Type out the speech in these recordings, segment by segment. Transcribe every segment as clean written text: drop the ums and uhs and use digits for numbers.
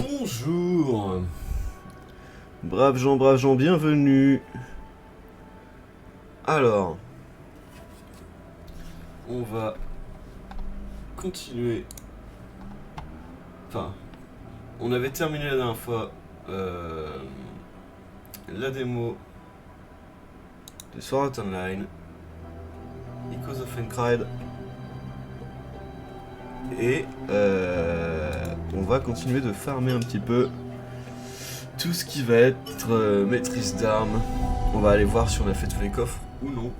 Bonjour. Braves gens, bienvenue. Alors, on va continuer. Enfin, on avait terminé la dernière fois la démo de Sword Art Online, Echoes of Encride, et on va continuer de farmer un petit peu tout ce qui va être maîtrise d'armes. On va aller voir si on a fait tous les coffres ou non.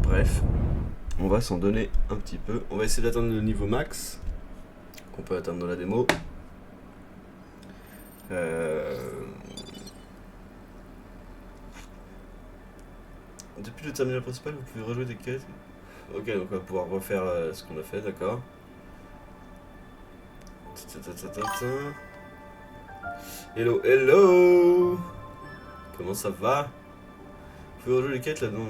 Bref, on va s'en donner un petit peu. On va essayer d'atteindre le niveau max qu'on peut atteindre dans la démo. Depuis le terminal principal, vous pouvez rejouer des quêtes. Ok, donc on va pouvoir refaire ce qu'on a fait, d'accord. Hello, hello. Comment ça va? Vous pouvez rejouer les quêtes là-dedans.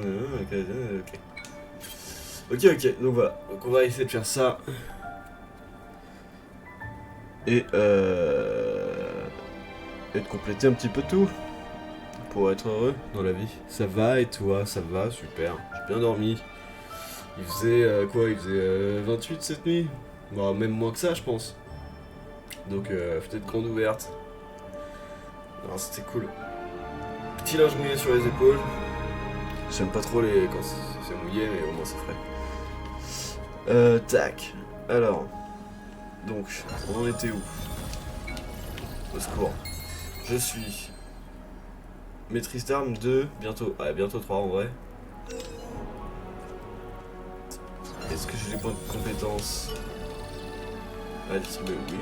Ok, donc voilà. Donc on va essayer de faire ça. Et de compléter un petit peu tout. Pour être heureux dans la vie. Ça va et toi? Ça va, super. J'ai bien dormi. Il faisait quoi? Il faisait 28 cette nuit? Bon, même moins que ça, je pense. Donc, peut-être grande ouverte. Alors, c'était cool. Petit linge mouillé sur les épaules. J'aime pas trop les quand c'est mouillé, mais au moins c'est frais. Tac. Alors. Donc, on en était où? Au secours. Je suis maîtrise d'armes 2, bientôt 3 en vrai. Est-ce que j'ai les points de compétences? Ah, distribuer, oui.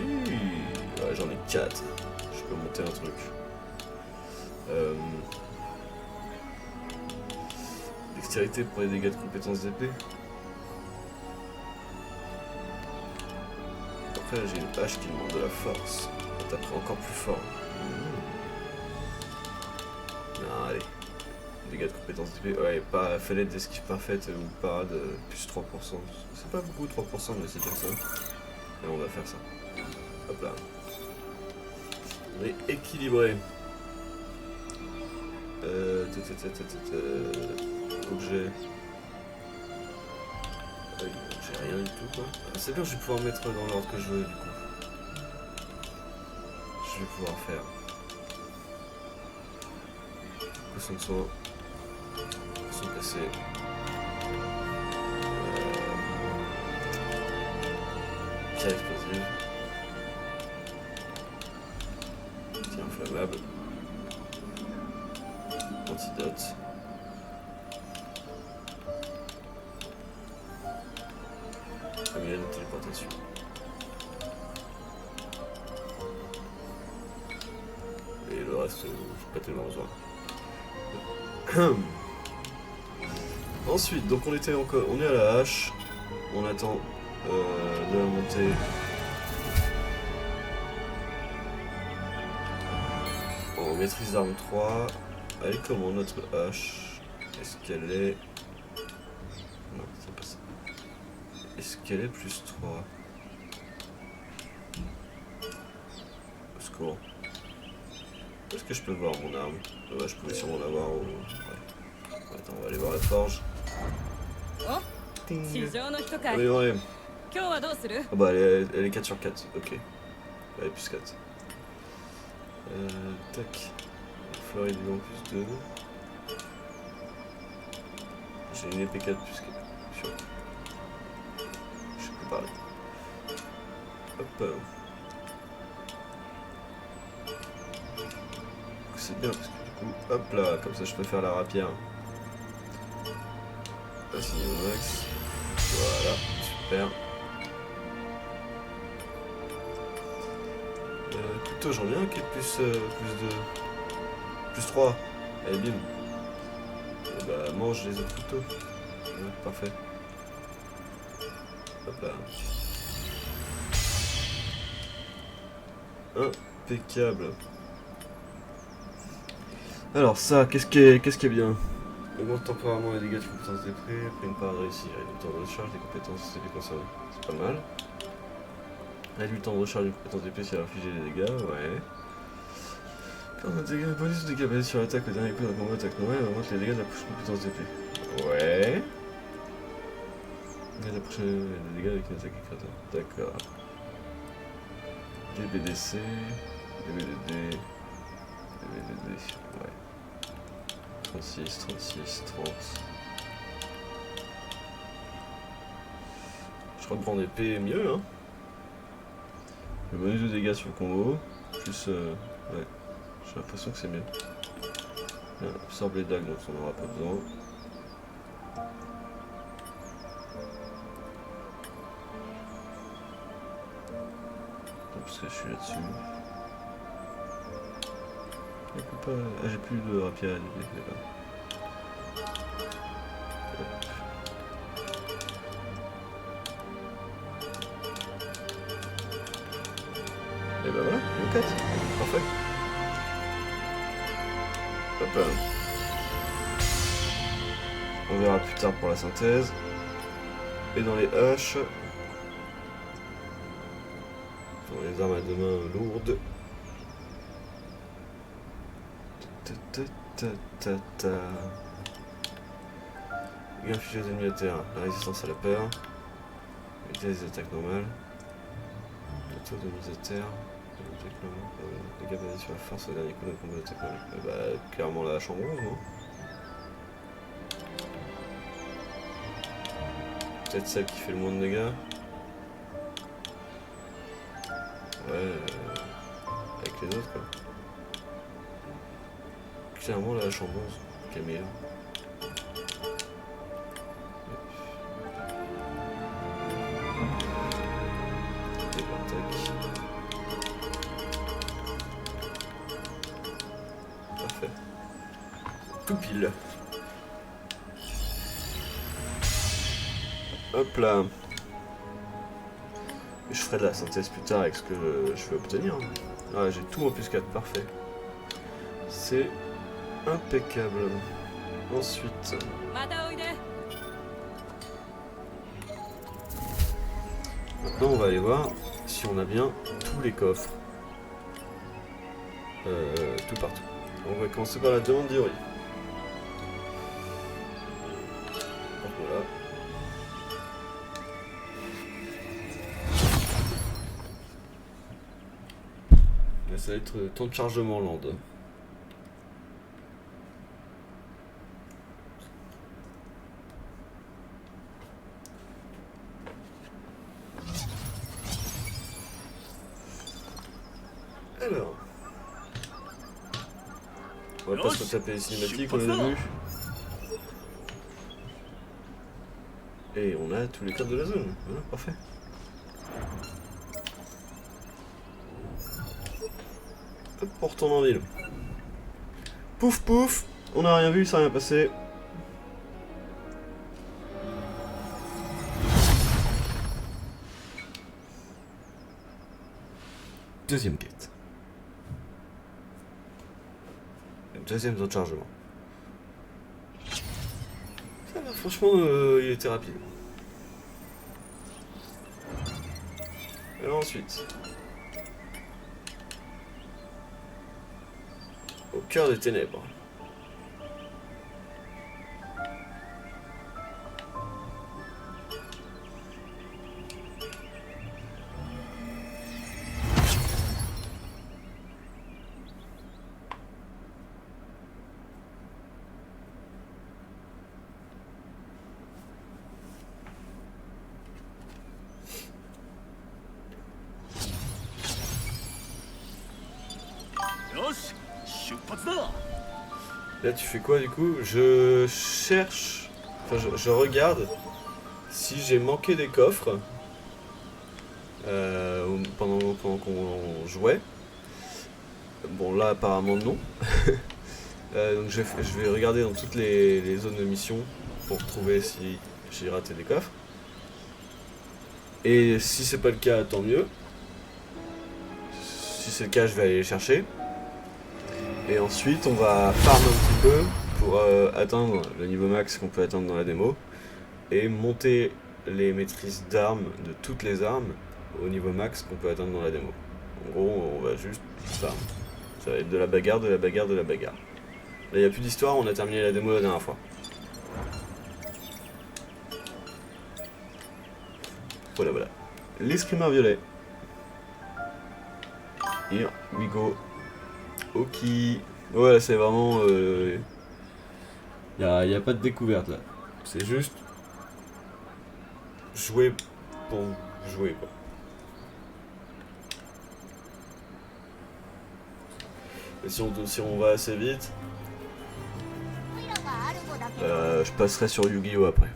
Ouais, j'en ai 4. Je peux monter un truc. Dextérité pour les dégâts de compétences d'épée. Après, là, j'ai une hache qui demande de la force. On taperait encore plus fort. Non, allez. Dégâts de compétences d'épée. Ouais, pas fenêtre d'esquive parfaite ou parade plus 3%. C'est pas beaucoup 3%, mais c'est bien ça. Et on va faire ça. Hop là. On est équilibré. Objet. J'ai rien du tout quoi. Ah, c'est bien, je vais pouvoir mettre dans l'ordre que je veux du coup. Je vais pouvoir faire. Poisson de soin. Poisson placé. Pierre explosive. Pierre inflammable. Antidote. Amulette de téléportation. Et le reste, je suis pas tellement besoin. Ensuite, donc on est à la hache. On attend de la monter. En maîtrise d'arme 3. Elle est comment notre hache? Est-ce qu'elle est... Non, c'est pas ça. Est-ce qu'elle est plus 3? Au secours. Est-ce que je peux voir mon arme? Ouais, je pouvais sûrement l'avoir au... Ouais. Attends, on va aller voir la forge. Amélioré. Ah bah elle est 4 sur 4, ok. Elle est plus 4. Tac. Floride en plus 2. J'ai une épée 4 plus 4. Sûr. Je sais plus parler. Hop. C'est bien parce que du coup, hop là, comme ça je peux faire la rapière. Assigné au max. Voilà, super. Couteau, j'en ai un qui est plus 2. Plus 3. Allez, bim. Et bah, mange les autres couteaux. Ouais, parfait. Hop là. Impeccable. Alors ça, qu'est-ce qui est bien? Augmente temporairement les dégâts de compétences d'épée, après une part de réussir, et le temps de recharge des compétences d'épée concernées. C'est pas mal. Réduit le temps de recharge d'une compétence d'épée si elle a infligé des dégâts, ouais. Quand on a des dégâts, bonus de dégâts basés sur l'attaque au dernier coup d'un combat attaque normale, augmente les dégâts de la prochaine compétence d'épée. Ouais. La prochaine des dégâts avec une attaque écrasante. D'accord. DBDC, DBDD, DBDD, ouais. 36, 36, 30. Je crois que grande épée est mieux, hein. Le bonus de dégâts sur le combo, plus ouais, j'ai l'impression que c'est mieux. Absorbe les dagues, donc on n'aura pas besoin. Parce que je suis là-dessus. Ah, j'ai plus de rapier à développer là. Et bah voilà, le 4. Parfait. Hop là. On verra plus tard pour la synthèse. Et dans les haches. Dans les armes à deux mains lourdes. Infliger aux ennemis à terre. La résistance à la peur. Éviter les attaques normales. Le taux de mise à terre. Les dégâts basés sur la force au dernier coup d'un combat d'attaque normale. Bah, clairement la chambre, non? Peut-être celle qui fait le moins de dégâts. Ouais, avec les autres quoi. Clairement la chambonze qui est meilleure. Parfait. Tout pile. Hop là. Je ferai de la synthèse plus tard avec ce que je veux obtenir. Ah, j'ai tout en plus 4, parfait. C'est impeccable. Ensuite. Maintenant, on va aller voir si on a bien tous les coffres. Tout partout. On va commencer par la demande d'Iori. Voilà. Là, ça va être temps de chargement land. Alors, on va pas se retaper les cinématiques, on les a vues. Et on a tous les codes de la zone, voilà, parfait. Hop, on retourne en ville. Pouf pouf, on n'a rien vu, ça n'a rien passé. Deuxième quête. Deuxième temps de chargement. Ça va, franchement, il était rapide. Et ensuite. Au cœur des ténèbres. Là tu fais quoi du coup? Je cherche, enfin je regarde si j'ai manqué des coffres pendant qu'on jouait. Bon là apparemment non. Donc je vais regarder dans toutes les zones de mission pour trouver si j'ai raté des coffres. Et si c'est pas le cas, tant mieux. Si c'est le cas, je vais aller les chercher. Et ensuite, on va farm un petit peu pour atteindre le niveau max qu'on peut atteindre dans la démo. Et monter les maîtrises d'armes, de toutes les armes, au niveau max qu'on peut atteindre dans la démo. En gros, on va juste farm. Ça va être de la bagarre, de la bagarre, de la bagarre. Là, il n'y a plus d'histoire, on a terminé la démo la dernière fois. Voilà, voilà. L'escrimeur violet. Here we go. Ok. Ouais, c'est vraiment... y a pas de découverte là. C'est juste... jouer pour jouer quoi. Et si on va assez vite, je passerai sur Yu-Gi-Oh après.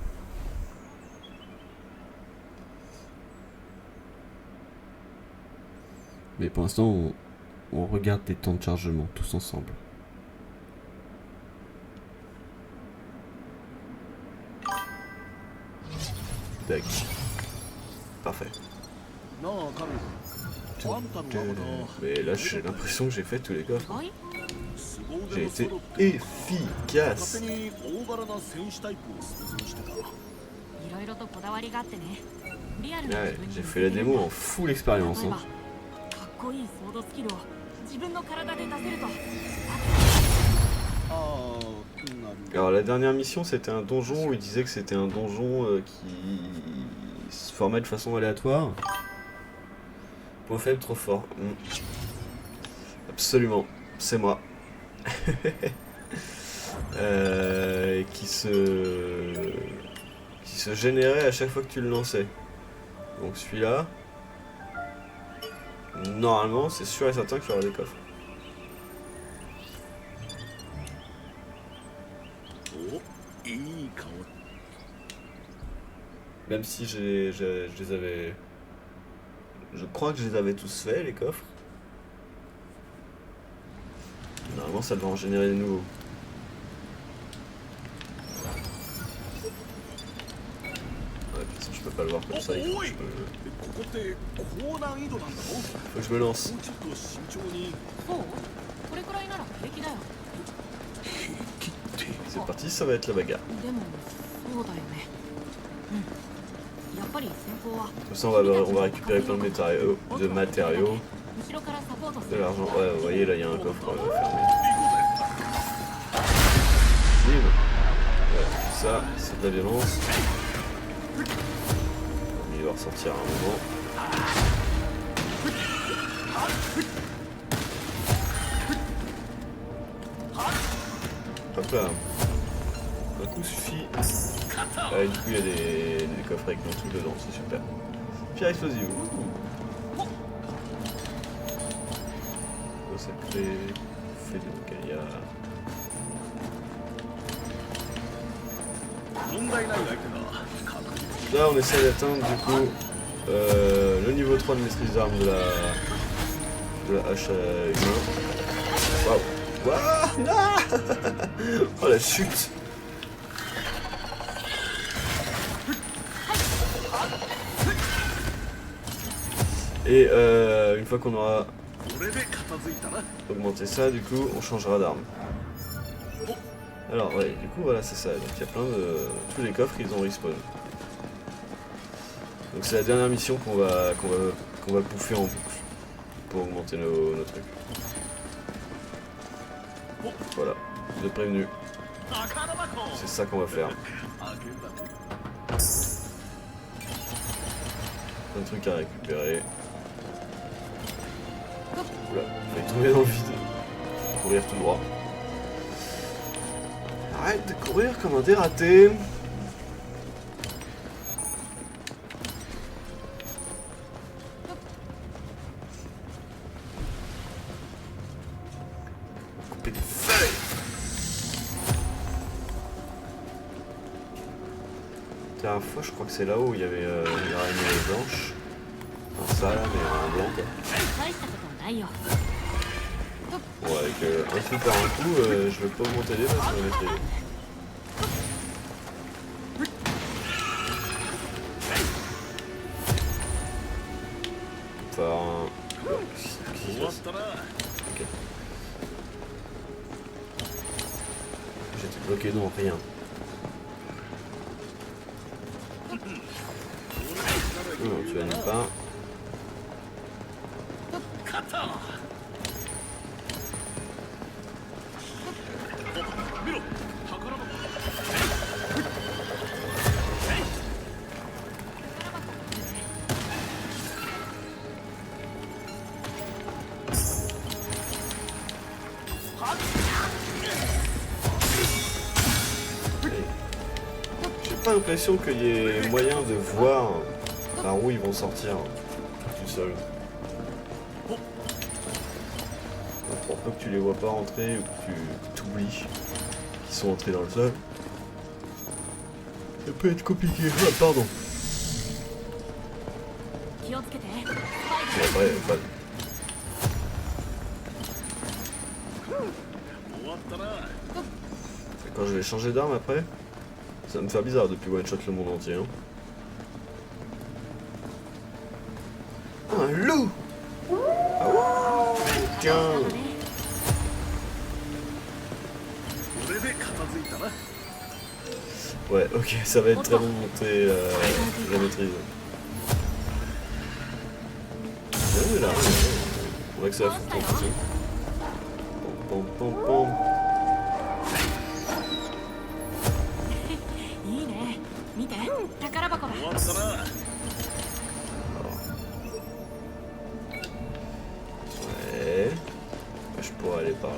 Mais pour l'instant, on regarde les temps de chargement tous ensemble. Tac. Parfait. Mais là, j'ai l'impression que j'ai fait tous les coffres. J'ai été efficace. Ouais, j'ai fait la démo en full expérience. Hein. Alors la dernière mission c'était un donjon où il disait que c'était un donjon qui se formait de façon aléatoire. Point faible, trop fort. Absolument, c'est moi. Qui se générait à chaque fois que tu le lançais. Donc celui-là, normalement c'est sûr et certain qu'il y aura des coffres. Même si je les avais... Je crois que je les avais tous faits, les coffres. Normalement, ça devrait en générer de nouveaux. Ouais, de toute façon, je peux pas le voir comme ça. Il faut que je me lance. C'est parti, ça va être la bagarre. Comme ça, on va récupérer plein de matériaux, de l'argent. Ouais, vous voyez, là, il y a un coffre fermé. Bim. Ouais, ça, c'est de la violence. Il va ressortir à un moment. Hop là. Un coup suffit. Du coup, il y a des coffres avec mon truc dedans, c'est super. Pierre explosive. Sacré. Fait de Gaïa. Là, on essaie d'atteindre du coup le niveau 3 de maîtrise d'armes de la hache à humain. Waouh! Waouh! Ah. Oh la chute! Et une fois qu'on aura augmenté ça, du coup, on changera d'arme. Alors, ouais, du coup, voilà, c'est ça. Donc, il y a plein de... Tous les coffres, ils ont respawn. Donc, c'est la dernière mission qu'on va bouffer en boucle. Pour augmenter nos trucs. Voilà, je l'ai prévenu. C'est ça qu'on va faire. Plein de trucs à récupérer. Oula, il fallait tomber dans le vide. Courir tout droit. Arrête de courir comme un dératé. Couper des feuilles. La dernière fois, je crois que c'est là où il y avait une araignée blanche. Enfin, ça là, mais en blanc quoi. Bon, avec un coup par un coup, je vais pas augmenter les masses, ça va mettre les... Par un... Qu'est-ce qui se passe? Ok. J'étais bloqué dans rien. Non, tu n'animes pas. pas l'impression qu'il y ait moyen de voir par où ils vont sortir du sol. Pour peu que tu les vois pas rentrer ou que tu t'oublies qu'ils sont entrés dans le sol, ça peut être compliqué. Ah, pardon. Et après, pas de... Et quand je vais changer d'arme après, ça va me faire bizarre depuis one shot le monde entier. Hein. Un loup! Ah, tiens! Ouais, ok, ça va être très bon de monter la maîtrise. Bien, là, on voit que ça va foutre en plus. Pom pom pom pom. Ouais, je pourrais aller par là.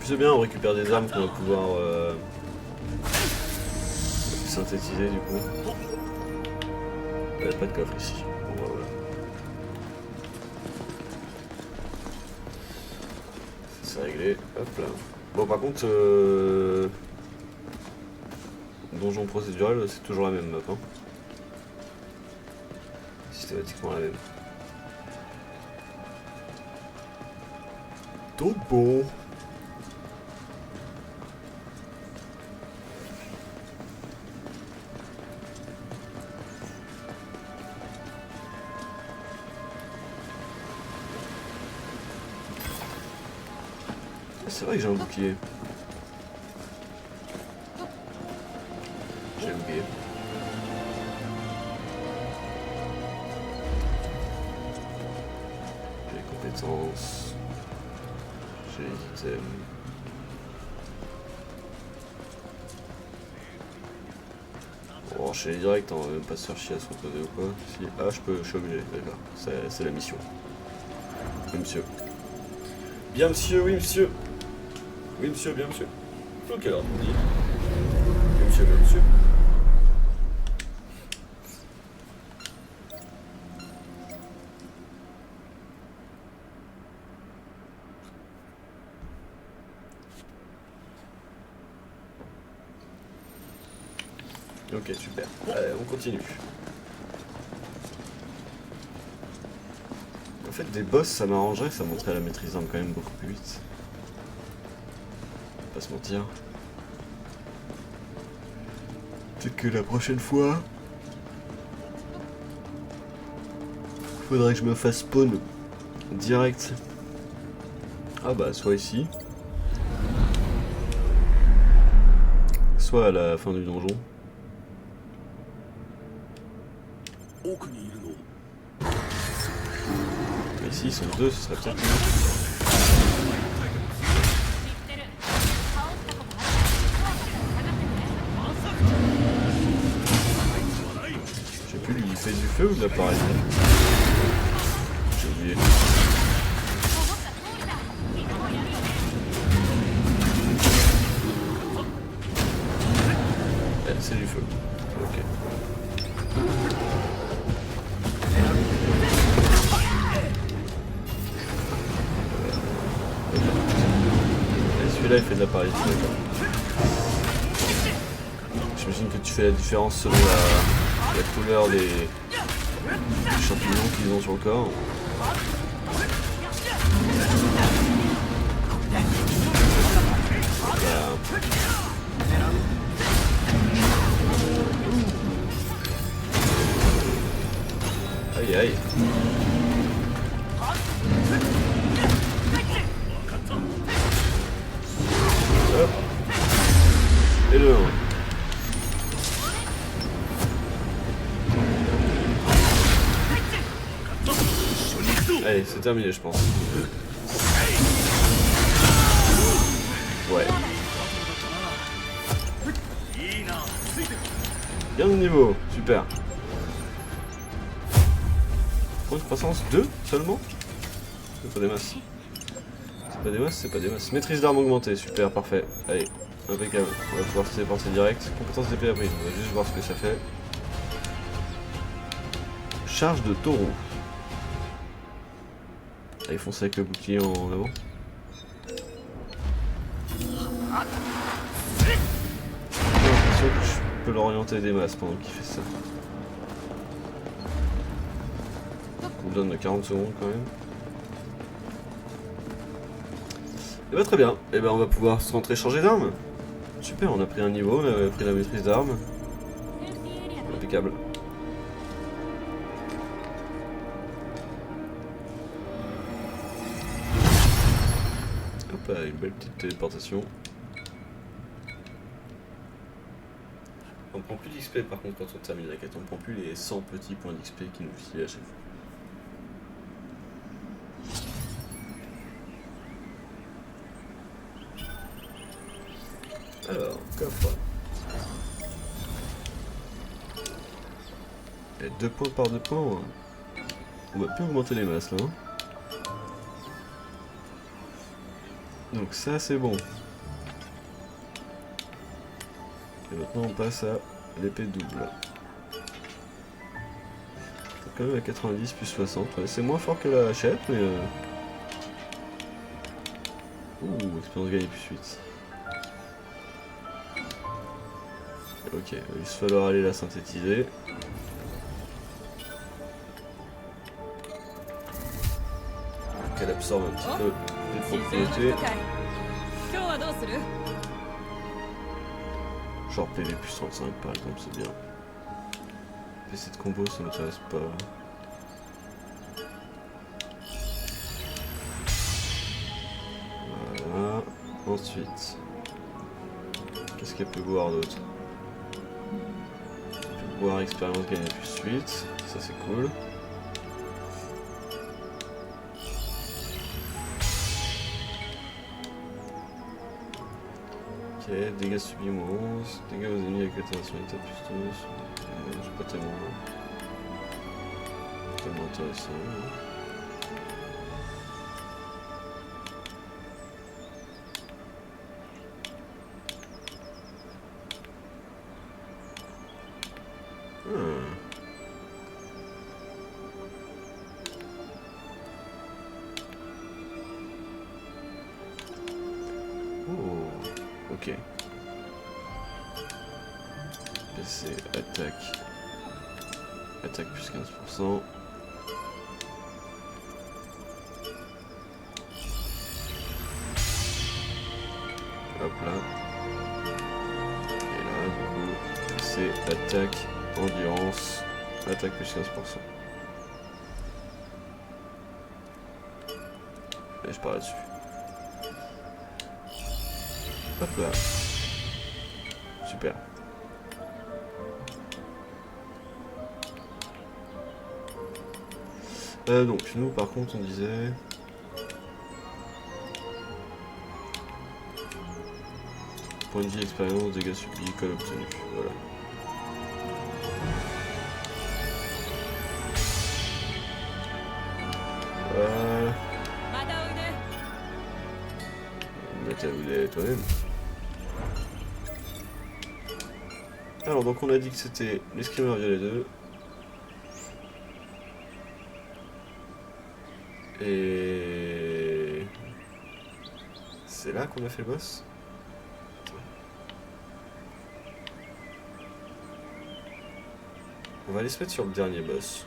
C'est bien, on récupère des armes qu'on va pouvoir synthétiser du coup. Il n'y a pas de coffre ici. Bon, bah, voilà. C'est réglé. Hop là. Bon, par contre, donjon procédural, c'est toujours la même map. Hein. Systématiquement la même. Donc bon. C'est vrai que j'ai un bouclier. J'ai oublié. J'ai les compétences. J'ai les items. Bon, je suis direct, on va même pas se faire chier à se reposer ou quoi. Si... Ah, je suis obligé, d'accord. C'est la mission. Oui, monsieur. Bien, monsieur, oui, monsieur. Oui, monsieur, bien, monsieur. Ok, alors, on dit. Bien, monsieur, bien, monsieur. Ok, super. Allez, on continue. En fait, des boss, ça m'arrangerait, ça montrait la maîtrise d'armes quand même beaucoup plus vite. Pas se mentir. Peut-être que la prochaine fois, faudrait que je me fasse spawn direct. Ah bah, soit ici, soit à la fin du donjon. Mais ici, ils sont deux, ce serait peut-être mieux. Il fait du feu ou de l'appareil? J'ai oublié. C'est du feu. Ok. Celui-là il fait de l'appareil. J'imagine que tu fais la différence selon la couleur des champignons qu'ils ont sur le corps. Aïe aïe. Hop. Et le 1. Allez, c'est terminé, je pense. Ouais. Gain de niveau, super. Point de croissance 2 seulement? C'est pas des masses. C'est pas des masses, c'est pas des masses. Maîtrise d'armes augmentée, super, parfait. Allez, impeccable. On va pouvoir se téléporter direct. Compétence d'épée apprise, on va juste voir ce que ça fait. Charge de taureau. Allez, foncez avec le bouclier en avant. J'ai l'impression que je peux l'orienter des masses pendant qu'il fait ça. Ça me donne 40 secondes quand même. Et bah très bien, et ben on va pouvoir se rentrer changer d'arme. Super, on a pris un niveau, on a pris la maîtrise d'armes. Impeccable. Hop, une belle petite téléportation. On prend plus d'XP par contre quand on termine la quête, on prend plus les 100 petits points d'XP qui nous filent à chaque fois. Alors, coffre. Et 2 points par 2 points. On va plus augmenter les masses là. Hein. Donc ça c'est bon. Et maintenant on passe à l'épée double. C'est quand même à 90 plus 60. Ouais, c'est moins fort que la hachette mais... Ouh, expérience gagnée plus 8. Ok, il va juste falloir aller la synthétiser. Qu'elle absorbe un petit peu les propriétés. Genre PV plus 35 par exemple, c'est bien. PC de combo, ça m'intéresse pas. Voilà. Ensuite, qu'est-ce qu'elle peut boire d'autre? Elle peut boire expérience gagnée plus 8, ça c'est cool. Ok, dégâts subis moins 11, dégâts aux ennemis avec l'interaction plus 12. C'est pas tellement intéressant. Oh, ok. PC, attaque. Attaque plus 15%. Hop là. Et là, du coup, c'est attaque, endurance, attaque plus 15%. Et je pars là-dessus. Hop là. Super. Donc nous par contre on disait... Point de vie, expérience, dégâts subis, code obtenu. Voilà. Mais t'as voulu toi-même. Alors donc on a dit que c'était l'escrimeur violet 2. Et... c'est là qu'on a fait le boss? On va aller se mettre sur le dernier boss.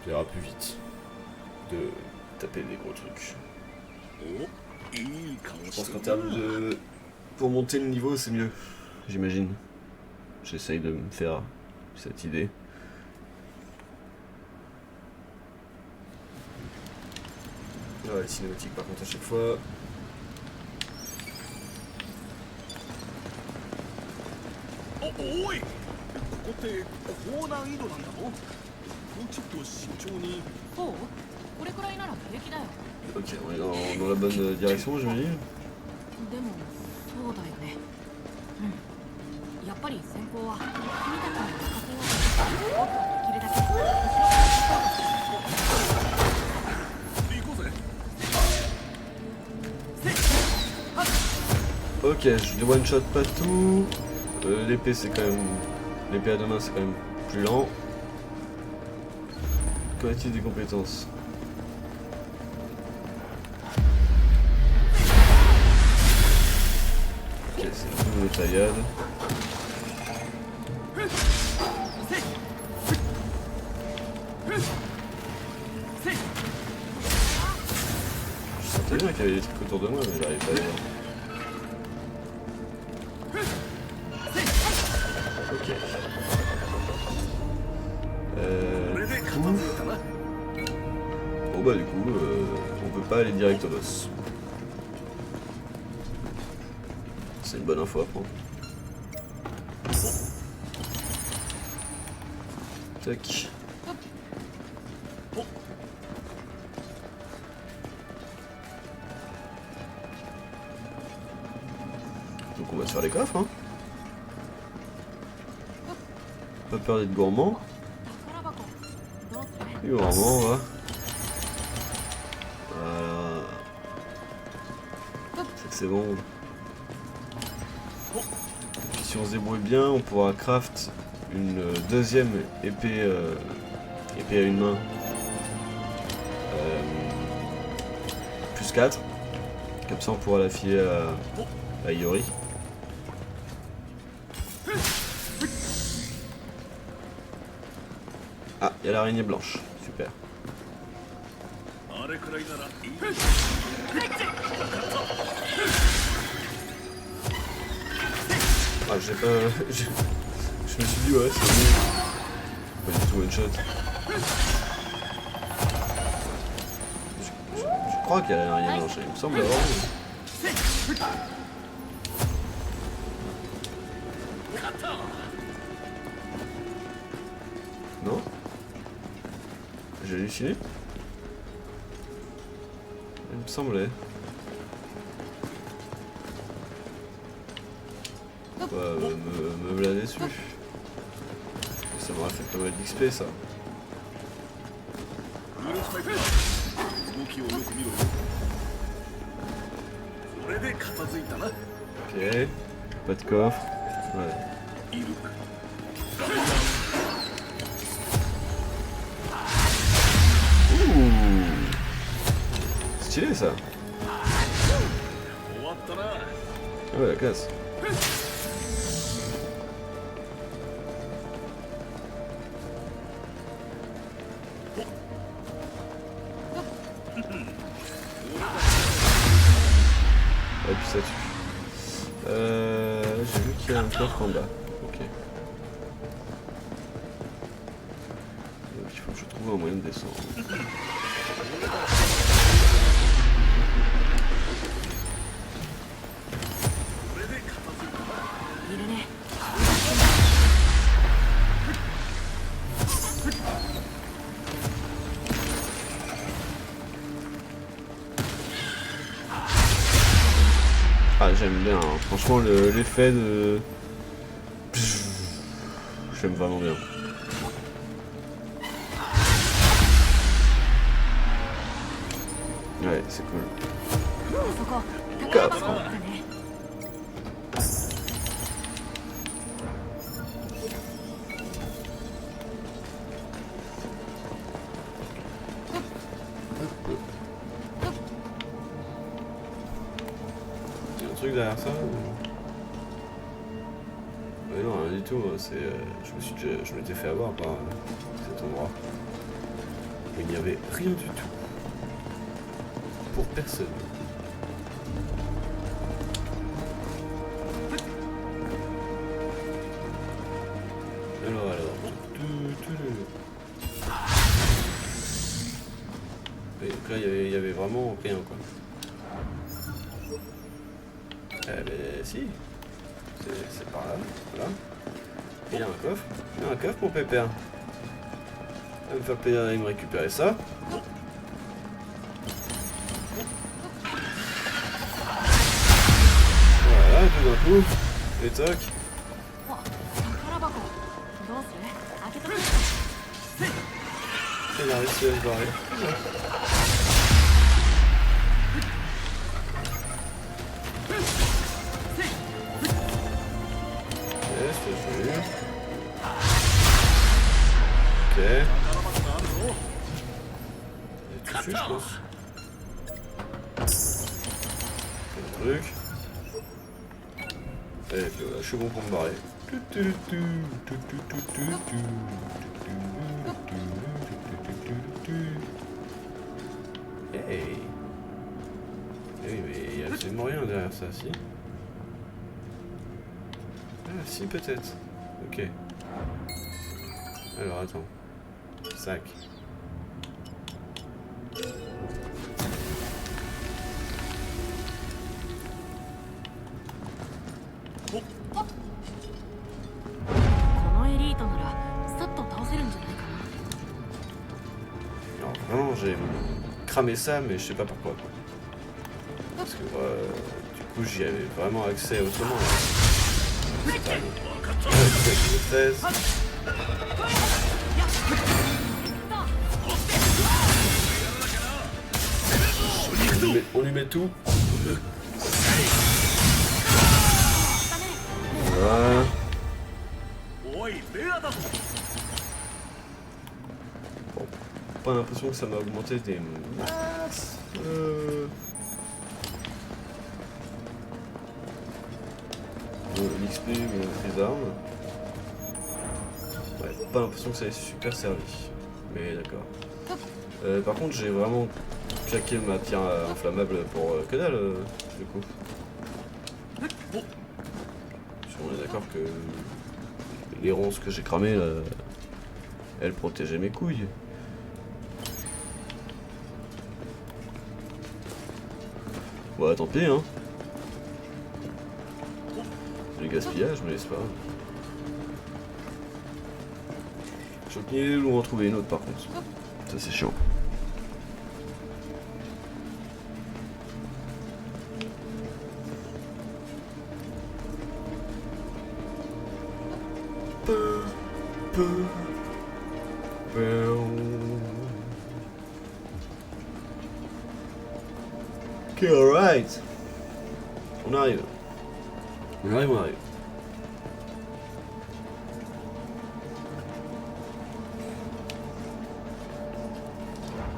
Ça ira plus vite de taper des gros trucs. Je pense qu'en termes de... pour monter le niveau c'est mieux, j'imagine. J'essaye de me faire cette idée. Ouais, les cinématiques par contre à chaque fois. Ok, on est dans la bonne direction, j'imagine. やっぱり先行は君たちに任せよう。僕はできるだけ後ろからサポートする。Ok, je ne one-shot pas tout. L'épée c'est quand même... L'épée à deux mains c'est quand même plus lent. Qu'en est-il des compétences? Ok, c'est le double taillade. Je sentais bien qu'il y avait des trucs autour de moi mais j'arrive pas à les voir. Ok. Bon bah du coup, on peut pas aller direct au boss. C'est une bonne info à prendre. Tac. Donc on va se faire les coffres hein. Pas peur d'être gourmand. Et gourmand, on va. Voilà. C'est que c'est bon. Puis si on se débrouille bien, on pourra craft une deuxième épée, épée à une main. Plus 4. Comme ça on pourra la filer à Iori. Ah, il y a l'araignée blanche. Super. Ah, j'ai pas... je me suis dit, ouais, c'est bon. Pas du tout one shot. Je crois qu'il y a l'araignée blanche, il me semble avoir. Non? J'ai halluciné? Il me semblait. Me l'a déçu. Ça m'aurait fait pas mal d'XP ça. Ok, pas de coffre. Ouais. Ouh, stylé ça. Ah ouais, la classe. Et puis ça tue. J'ai vu qu'il y a un coffre en bas. Ok. Donc il faut que je trouve un moyen de descendre. Ah, j'aime bien, hein. Franchement l'effet de... J'aime vraiment bien. Ouais, c'est cool. Coffre. Derrière ça mais non, rien du tout, c'est, je m'étais fait avoir par cet endroit. Il n'y avait rien du tout. Pour personne. Alors. Et donc là, il y avait vraiment rien quoi. Eh ben si, c'est par là, voilà. Et il y a un coffre, mon pépère. Ça va me faire plaisir d'aller me récupérer ça. Voilà, tout d'un coup, et toc. 箱どうする？開けとく？ Il a réussi à se barrer. Ok, c'est joli. Ok. Il est tout dessus, je pense. Quel truc. Et puis voilà, je suis bon pour me barrer. Hey. Oui, mais il y a absolument rien derrière ça, si. Ah, si, peut-être. Ok. Alors, attends. Sac. Alors, vraiment, j'ai cramé ça, mais je sais pas pourquoi. Parce que du coup, j'y avais vraiment accès autrement. C'est pas bon. 13. On lui met tout. Voilà. Bon, pas l'impression que ça m'a augmenté des masses. L'XP ou les armes. Ouais, pas l'impression que ça ait super servi. Mais d'accord. Par contre, j'ai vraiment claqué ma pierre inflammable pour que dalle, du coup. On est d'accord que les ronces que j'ai cramées, elles protégeaient mes couilles. Ouais, tant pis, hein. C'est du gaspillage, mais c'est pas grave. J'ai aucune idée où en trouver une autre par contre. Ça c'est chiant. Ok, alright. On arrive. On arrive.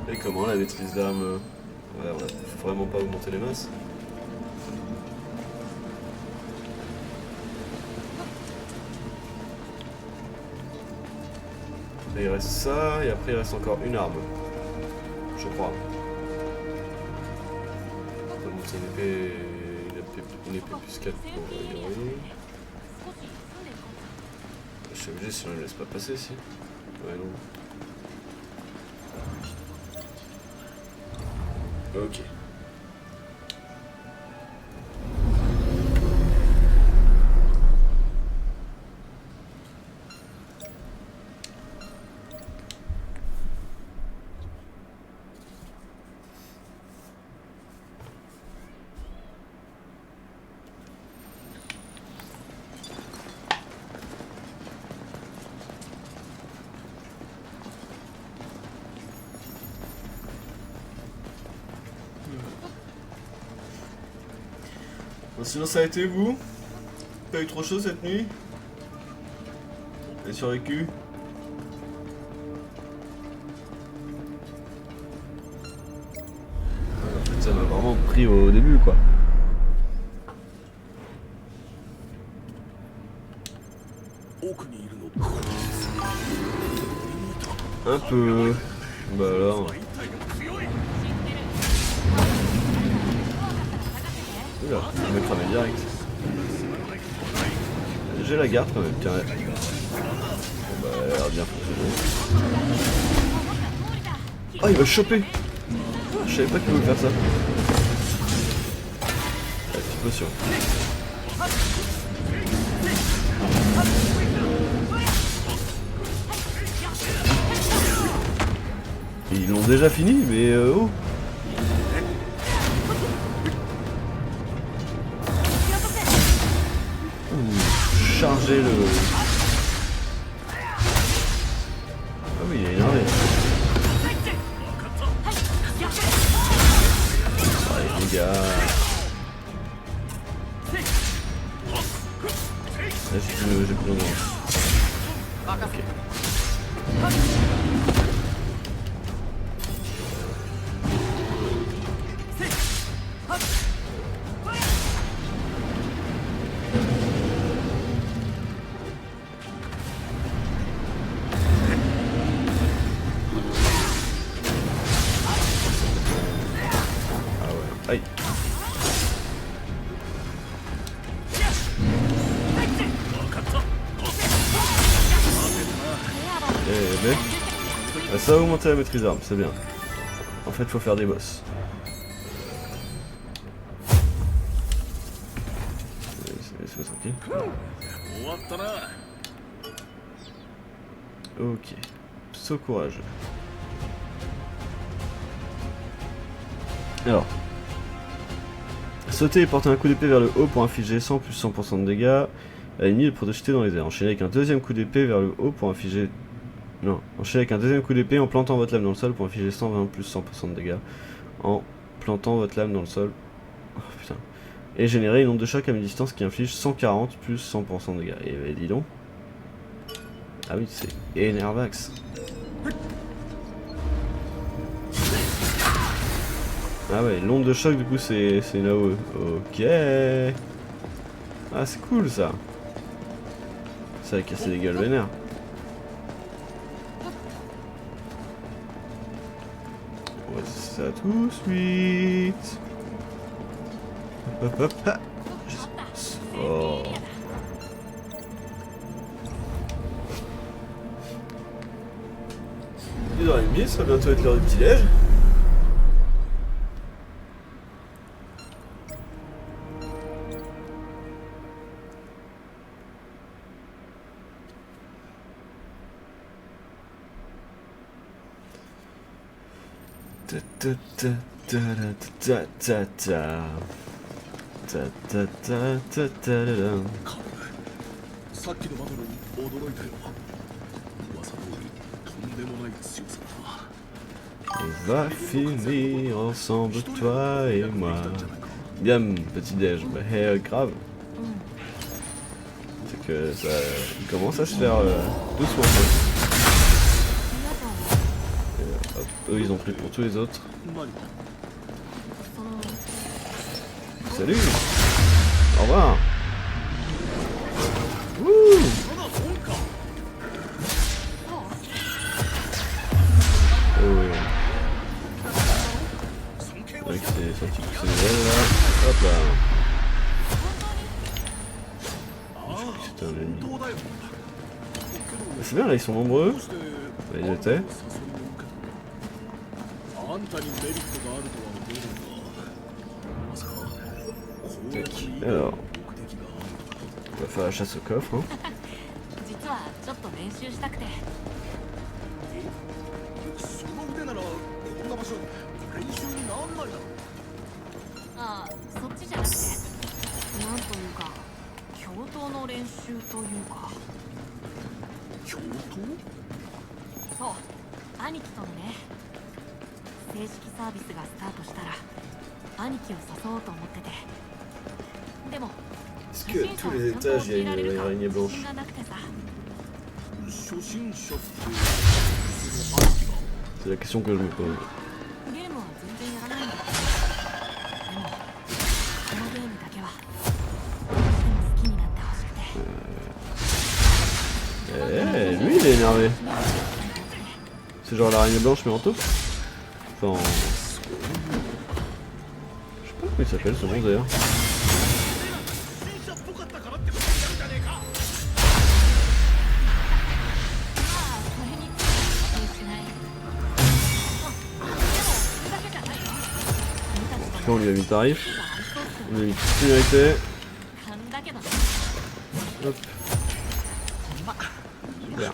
Et comment la maîtrise d'armes? Ouais, on a vraiment pas augmenté les masses. Là, il reste ça, et après il reste encore une arme. Je crois. Donc c'est une épée plus 4 pour Yori. Je suis obligé si on ne laisse pas passer si. Ouais non. Ok. Bon, sinon ça a été vous? Pas eu trop chaud cette nuit? Vous avez survécu? En fait ça m'a vraiment pris au début quoi. Un peu. Bah alors. Oula, je vais me cramer direct. J'ai la garde quand même, tiens. Bon bah elle a l'air bien fonctionné. Oh il va choper. Je savais pas qu'il voulait faire ça. La petite potion. Et ils l'ont déjà fini, mais oh. Charger le... j'ai plus d'endurance. Ok. Aïe. Ça va augmenter la maîtrise d'armes, c'est bien. En fait, faut faire des boss. Laisse-moi tranquille. Ok. Saut courageux. Alors. Sauter et porter un coup d'épée vers le haut pour infliger 100 plus 100% de dégâts à l'ennemi et le projeter dans les airs. Enchaîner avec un deuxième coup d'épée vers le haut pour infliger... Non, enchaîner avec un deuxième coup d'épée en plantant votre lame dans le sol pour infliger 120 plus 100% de dégâts. En plantant votre lame dans le sol. Oh putain. Et générer une onde de choc à mi-distance qui inflige 140 plus 100% de dégâts. Et bah, dis donc. Ah oui, c'est Enervax. Ah ouais, l'onde de choc du coup c'est là-haut. Ok. Ah c'est cool ça. Ça va casser des gueules vénères. On va ça tout de suite. Hop hop hop. Oh. Il est dans les minutes, ça va bientôt être l'heure du petit-déj. On va finir ensemble, toi et moi. Bien, petit déj, bah, grave. C'est que ça il commence à se faire doucement. Hop, eux ils ont pris pour tous les autres. Salut. Au revoir. Wouh. Oh oui. Avec ses sorties poussées nouvelles là. Hop là. C'est un ennemi. C'est bien là, ils sont nombreux. Là, ils étaient. Alors, on va faire la chasse au coffre. Hein. Est-ce que tous les étages il y a une araignée blanche? C'est la question que je me pose. Lui il est énervé. C'est genre l'araignée blanche mais en taupe. Enfin... Je sais pas comment il s'appelle ce monstre d'ailleurs. On lui a mis tarif, on lui a mis toute sécurité. Hop. Super.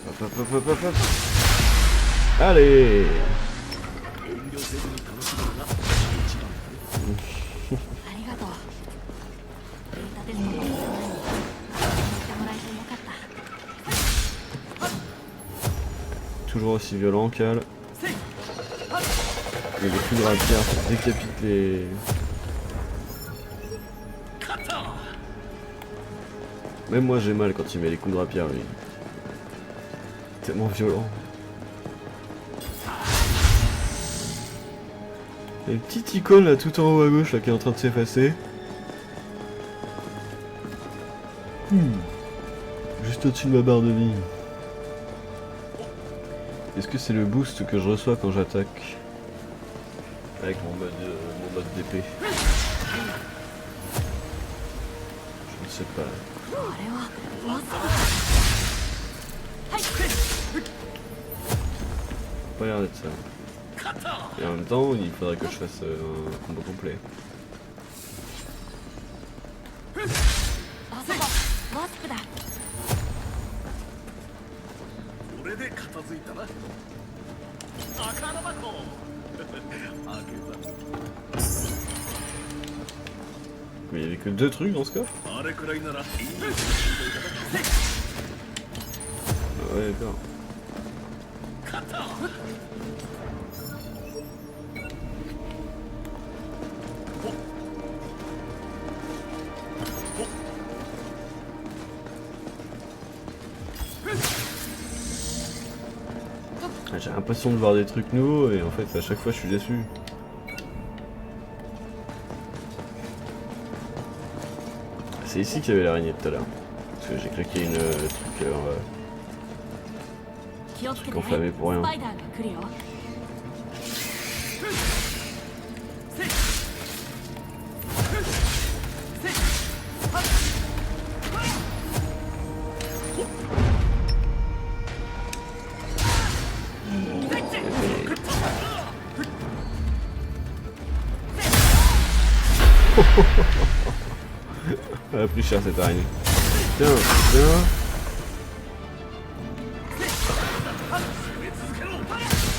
Hop hop hop hop hop hop. Allez. toujours aussi violent, Cal. Et les coups de rapière qui décapitent les... Même moi j'ai mal quand il met les coups de rapière, lui. Tellement violent. Il y a une petite icône là tout en haut à gauche là qui est en train de s'effacer. Juste au-dessus de ma barre de vie. Est-ce que c'est le boost que je reçois quand j'attaque? Avec mon mode d'épée. Je ne sais pas. あれはまさか。 Pas l'air d'être ça. Et en même temps, il faudrait que je fasse un combo complet. あそこワスプだ。 これで片付いたな。宝箱。開け Mais il y avait que 2 trucs dans ce coffre? た。あれくらいならいい。 Ah ouais, d'accord. Ah, j'ai l'impression de voir des trucs nouveaux et en fait à chaque fois je suis déçu. C'est ici qu'il y avait l'araignée tout à l'heure. Parce que j'ai claqué une truc 気をつけてね。 enflammé pour rien. スパイダーが来るよ。 Elle a pris cher cette araignée. Tiens, tiens.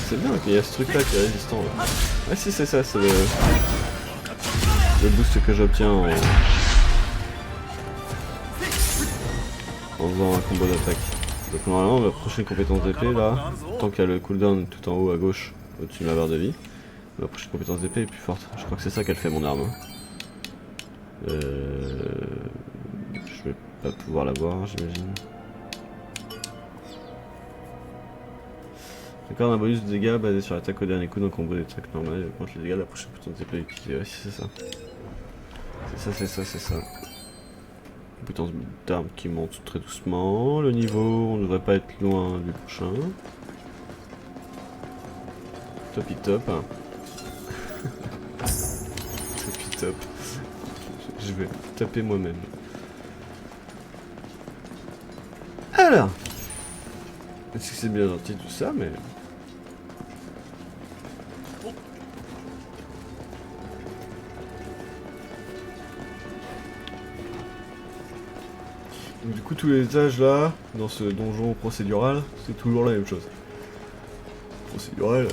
C'est bien qu'il y a ce truc là qui est résistant là. Ouais si c'est ça, c'est le boost que j'obtiens en faisant un combo d'attaque. Donc normalement ma prochaine compétence d'épée là, tant qu'il y a le cooldown tout en haut à gauche, au-dessus de ma barre de vie, ma prochaine compétence d'épée est plus forte. Je crois que c'est ça qu'elle fait mon arme. Hein. Je vais pas pouvoir l'avoir, j'imagine. Accorde un bonus de dégâts basé sur l'attaque au dernier coup d'un combo d'attaque normale et augmente les dégâts de la prochaine puissance d'épée utilisée. Ouais, si c'est ça. C'est ça, c'est ça, c'est ça. Compétence d'arme qui monte très doucement. Le niveau, on ne devrait pas être loin du prochain. Topi top. Topi top. Je vais taper moi-même. Alors, est-ce que c'est bien gentil tout ça, mais... Donc, du coup, tous les étages là, dans ce donjon procédural, c'est toujours la même chose. Procédural...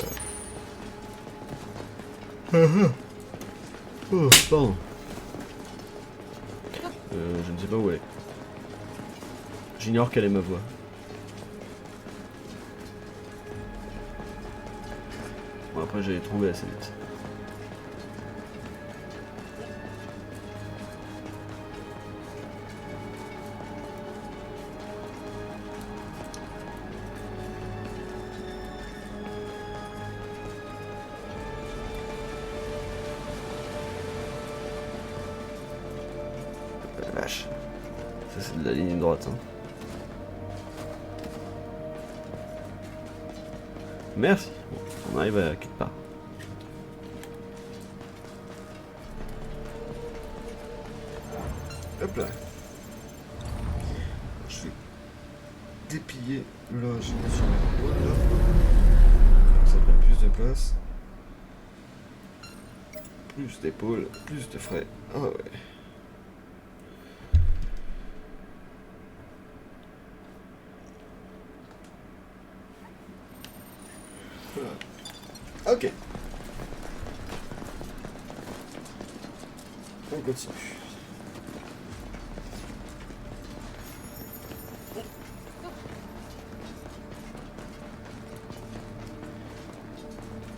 Oh, pardon. Je ne sais pas où elle est. J'ignore quelle est ma voix. Bon, après j'ai trouvé assez vite. La vache. Ça c'est de la ligne droite. Hein. Merci. Bon, on arrive à quelque part. Hop là. Je vais dépiller là, j'ai mis sur mes doigts là. Ça prend plus de place. Plus d'épaules, plus de frais. Ah ouais. Ok. On continue.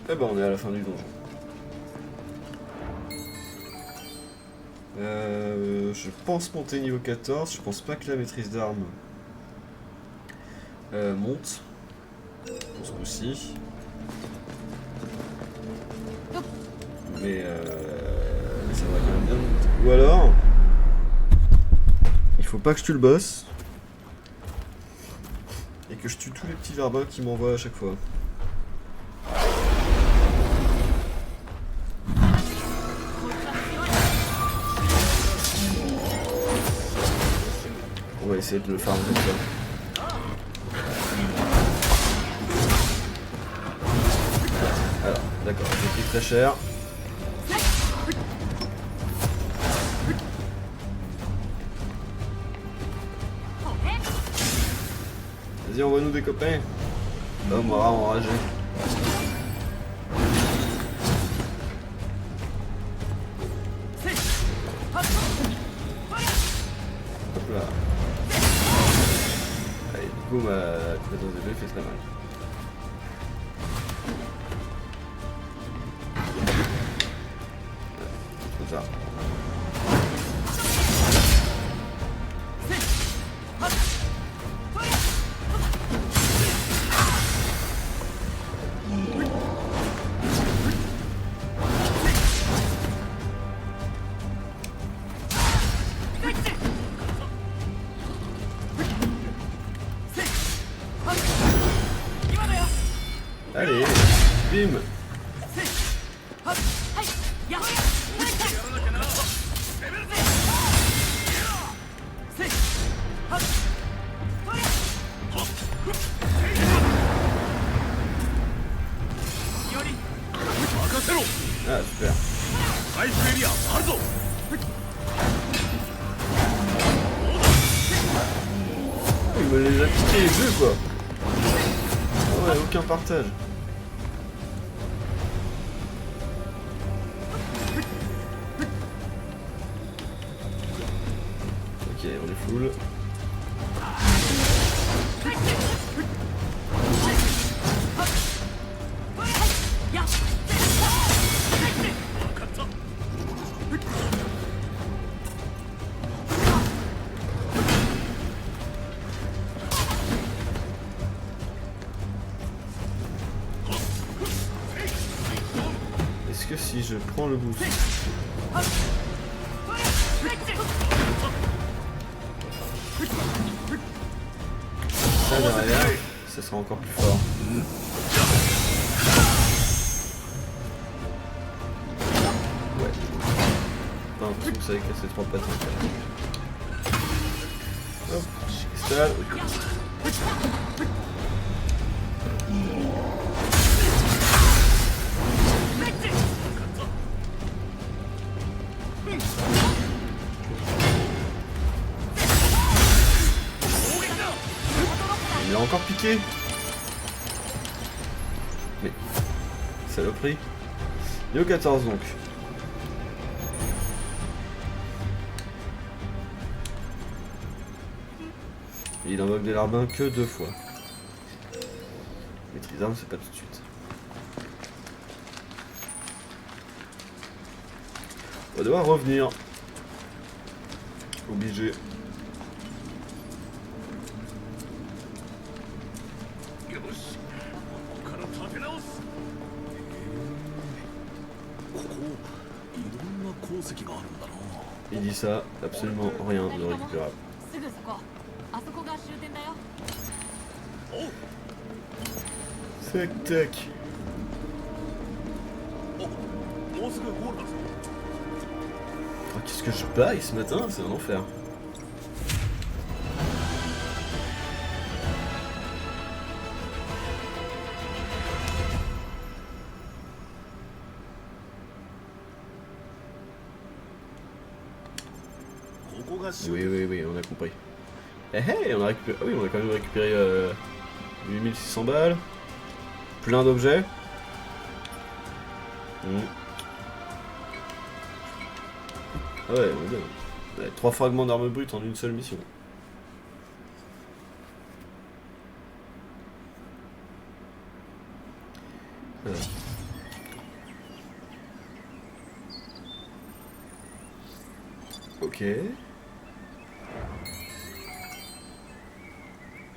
Eh ben on est à la fin du donjon. Je pense monter niveau 14, je pense pas que la maîtrise d'armes monte pour ce coup-ci. Mais ça va quand même bien monter. Ou alors, il faut pas que je tue le boss et que je tue tous les petits verbaux qui m'envoient à chaque fois. On va essayer de le farm comme ça. Alors, d'accord, j'ai pris très cher. Vas-y, envoie-nous des copains. Là, on m'aura enragé. Hop là. Allez, du coup, ma compétence d'épée fait très mal. Comme ça. Allez, bim. Ah, super. Il me les a piqués les deux, quoi. Ah ouais, aucun partage. Ok, on est full. Est-ce que si je prends le boost, ça derrière, ça sera encore plus fort. Ouais. Non, parce que vous savez que c'est 3 pattes. Hop, cristal. Il a encore piqué. Mais saloperie. Niveau 14 donc. Et il invoque des larbins que 2 fois. Maîtrise d'armes c'est pas tout de suite. On va devoir revenir. Obligé. Il dit ça, absolument rien de récupérable. Tac tac. Oh, qu'est-ce que je baille ce matin, c'est un enfer. Oui, on a compris. Eh hey, on a récupéré. Ah oui, on a quand même récupéré 8600 balles. Plein d'objets. Ah ouais, on est bien. Ouais, 3 fragments d'armes brutes en une seule mission. Ok.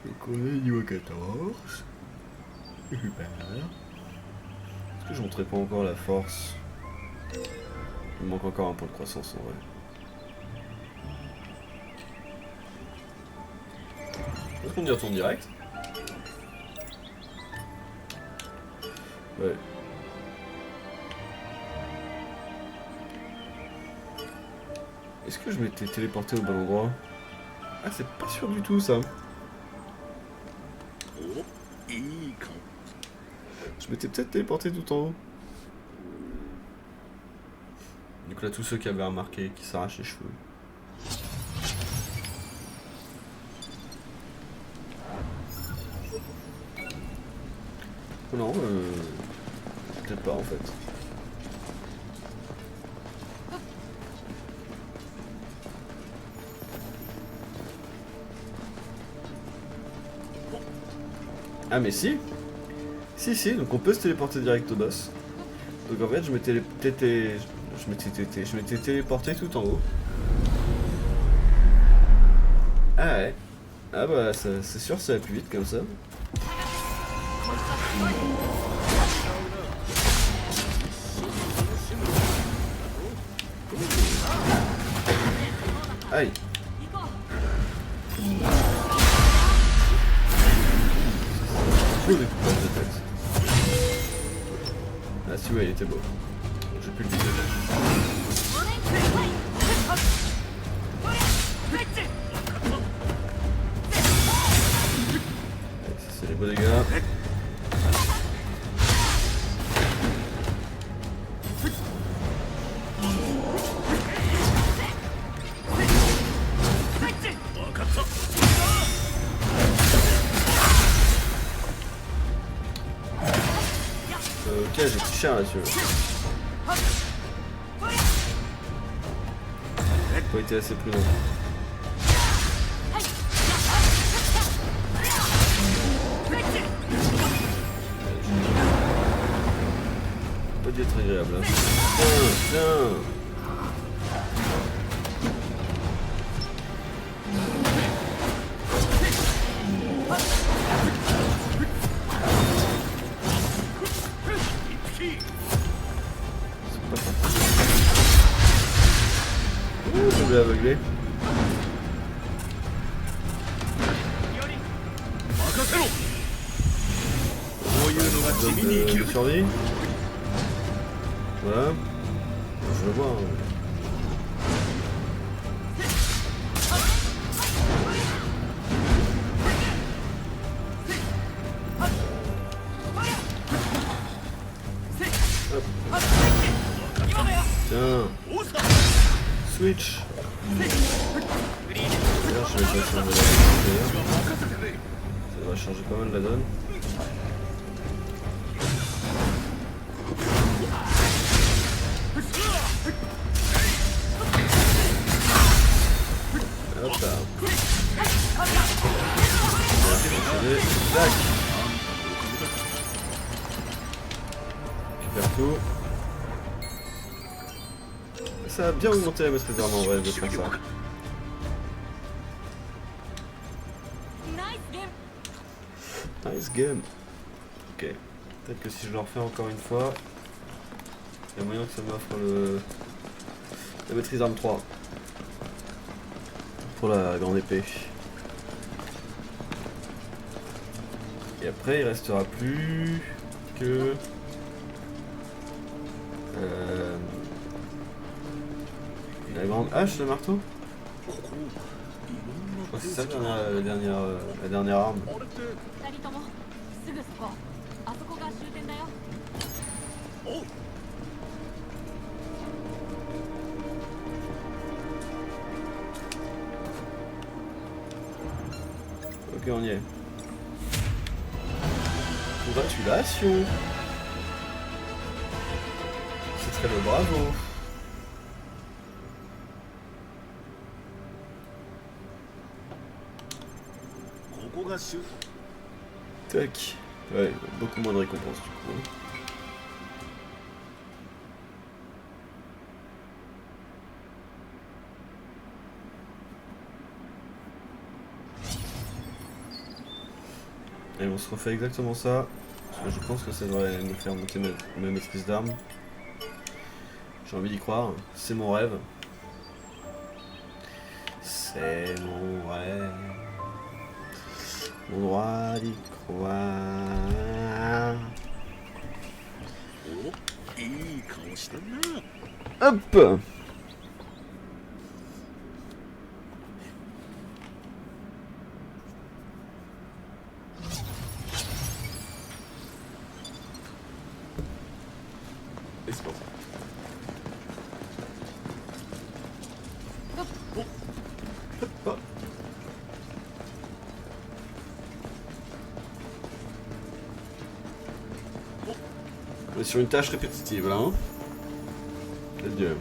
Donc on est niveau 14. Super. Est-ce que je montrais pas encore la force? Il me manque encore un point de croissance en vrai. Est-ce qu'on y retourne direct? Ouais. Est-ce que je m'étais téléporté au bon endroit? Ah, c'est pas sûr du tout ça. お、いいかも。 Je m'étais peut-être téléporté tout en haut. Donc là, tous ceux qui avaient remarqué qui s'arrachent les cheveux. Non, peut-être pas en fait. Ah mais si. Si, donc on peut se téléporter direct au boss. Donc en fait je m'étais téléporté tout en haut. Ah ouais. Ah bah c'est sûr ça va plus vite comme ça. Aïe. Des coupages de tête. Ah si ouais il était beau. J'ai plus le visage. Ça c'est les beaux dégâts. Ok, j'ai touché un là-dessus. Pas été assez prudent. Pas dû être agréable. Hein. Tiens. Je vais aveugler. De survie. Voilà. Je le vois. Hein. Hop. Tiens. Switch. D'ailleurs, je vais pas changer la donne. Ça va changer pas mal la donne. Hop là. Tac. Récupère tout. Ça a bien augmenté la maîtrise d'armes en vrai de faire ça. Nice game. Ok. Peut-être que si je le refais encore une fois, il y a moyen que ça m'offre la maîtrise d'armes 3. Pour la grande épée. Et après il restera plus que... la grande hache, le marteau. Je crois que c'est ça la dernière arme. Ok, on y est. Congratulations. Ce serait le bravo. Tac. Ouais, beaucoup moins de récompenses du coup. Et on se refait exactement ça. Parce que je pense que ça devrait nous faire monter ma maîtrise d'armes. J'ai envie d'y croire. C'est mon rêve. C'est mon rêve. Mon droit d'y croire. お、いい顔してんな。 Hop! Et c'est parti. Hop. On est sur une tâche répétitive là, hein. Adieu.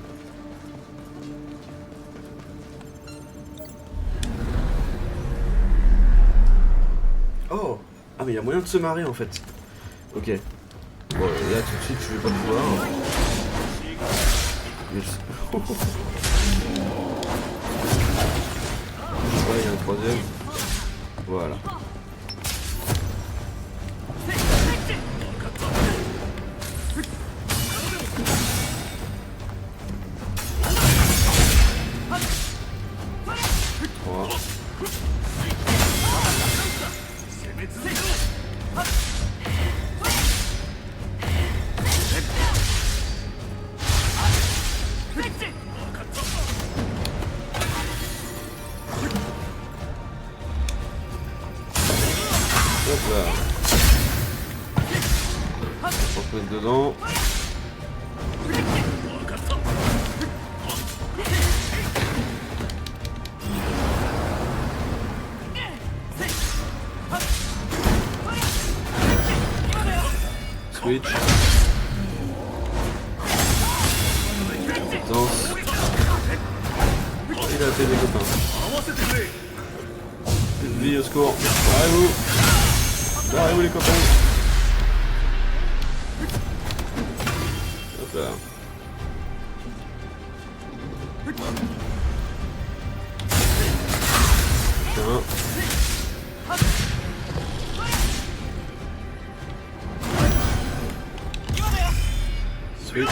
Oh! Ah mais il y a moyen de se marrer en fait. Ok. Bon là tout de suite je vais pas pouvoir. Mais je... Ouais, il y a un troisième. Voilà. Trois. Hop là. On se mettre dedans. Switch. Danse. Il a fait des copains. Plus de vie au secours. Barrez-vous. Barrez-vous les copains. Hop là. Tiens. Switch.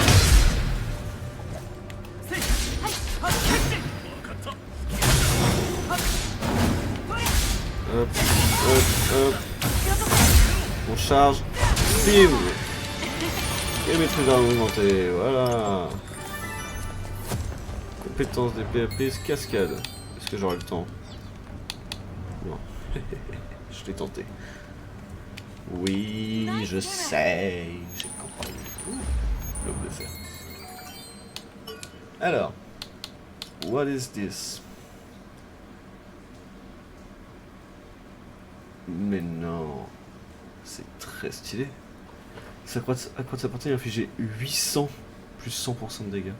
Hop, hop, hop. On charge. Bim. Et maîtrise d'armes augmentée. Voilà. Compétence des PAP, cascade. Est-ce que j'aurai le temps? Non. Je l'ai tenté. Oui, je sais. J'ai compris. Globe de fer. Alors. What is this? Mais non. C'est très stylé. Ça accroît de sa portée et infliger 800 plus 100% de dégâts.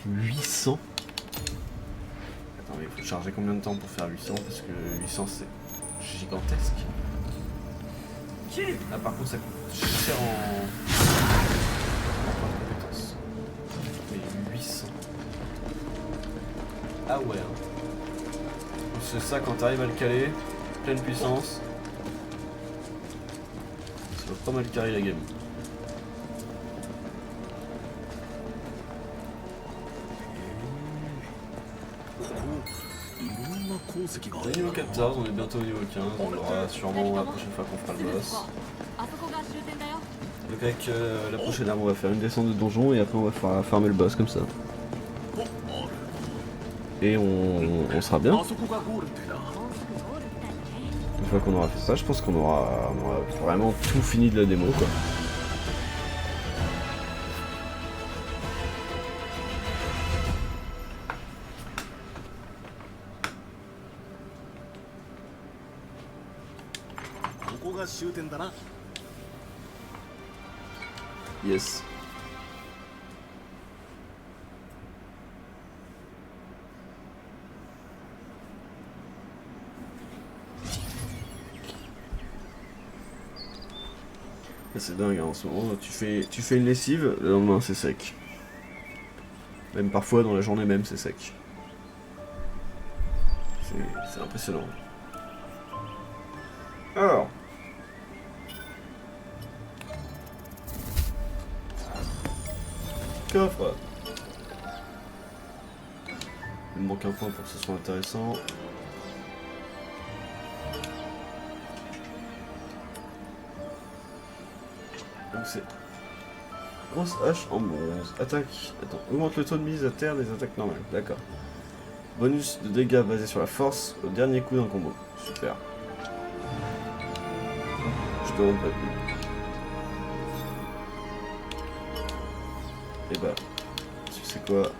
800. Attends, mais il faut charger combien de temps pour faire 800? Parce que 800 c'est gigantesque. Ah par contre ça coûte cher en point de compétence. Mais 800. Ah ouais. C'est ça quand t'arrives à le caler, pleine puissance. Ça va pas mal carrer la game. On est niveau 14, on est bientôt au niveau 15, on l'aura sûrement la prochaine fois qu'on fera le boss. Donc avec la prochaine arme on va faire une descente de donjon et après on va faire farmer le boss comme ça. Et on sera bien. Une fois qu'on aura fait ça, je pense qu'on aura vraiment tout fini de la démo quoi. Yes. C'est dingue hein, en ce moment, tu fais une lessive, le lendemain c'est sec. Même parfois dans la journée même c'est sec. C'est impressionnant. Alors. Coffre. Il me manque un point pour que ce soit intéressant. Donc c'est grosse hache en bronze. Attaque. Attends, augmente le taux de mise à terre des attaques normales. D'accord. Bonus de dégâts basé sur la force au dernier coup d'un combo. Super. Je te demande pas plus. Et bah, tu sais quoi?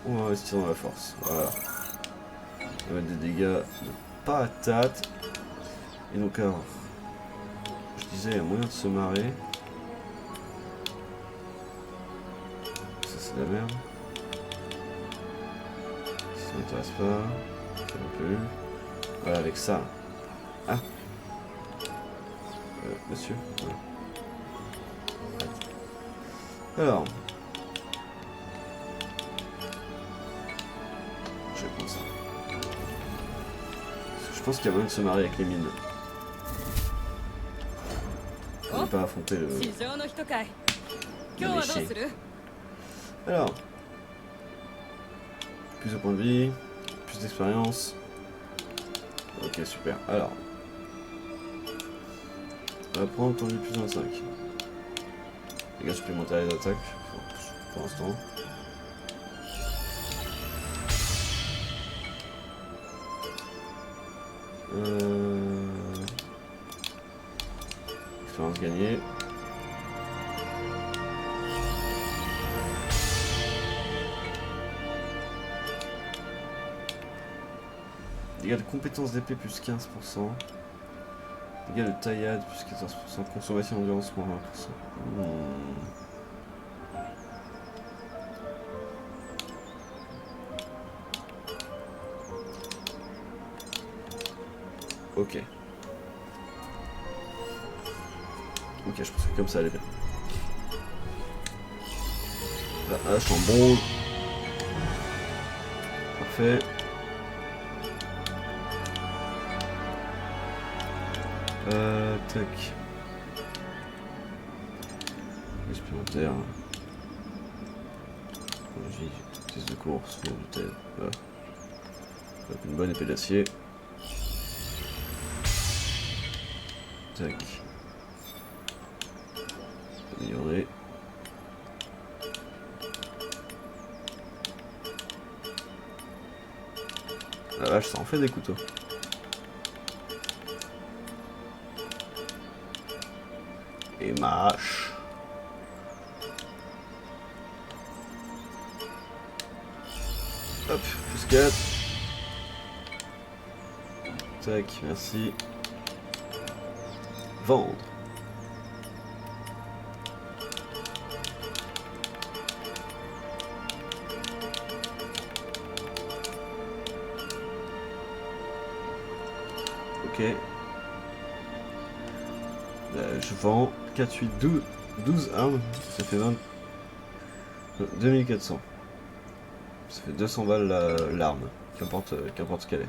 On va investir dans la force. Voilà. On va mettre des dégâts de patate. Et donc alors, je disais, il y a moyen de se marrer. Ça c'est de la merde. Ça m'intéresse pas. Ça non plus. Voilà, avec ça. Ah. Monsieur. Ouais. Alors. Je vais prendre ça. Parce que je pense qu'il y a moyen de se marier avec les mines. On ne pas affronter le méchant. Alors. Plus de points de vie. Plus d'expérience. Ok, super. Alors. On va prendre ton vie plus 25. Dégâts supplémentaires les attaques. Pour l'instant. Expérience gagnée. Dégâts de compétences d'épée plus 15%. Dégâts de taillade plus 14%. Consommation d'endurance moins 20%. Ok. Ok, je pense que comme ça allait bien. La hache en bronze. Parfait. Tac. Supplémentaire. Pièce de course, bon, peut-être. Voilà. Avec une bonne épée d'acier. Tac. Améliorer. La vache, ça en fait des couteaux. Et ma hache. Hop, plus 4. Tac, merci. Vendre. Ok. Je vends 4, 8, 12 armes. Ça fait 20... 2400. Ça fait 200 balles l'arme. Qu'importe ce qu'elle est.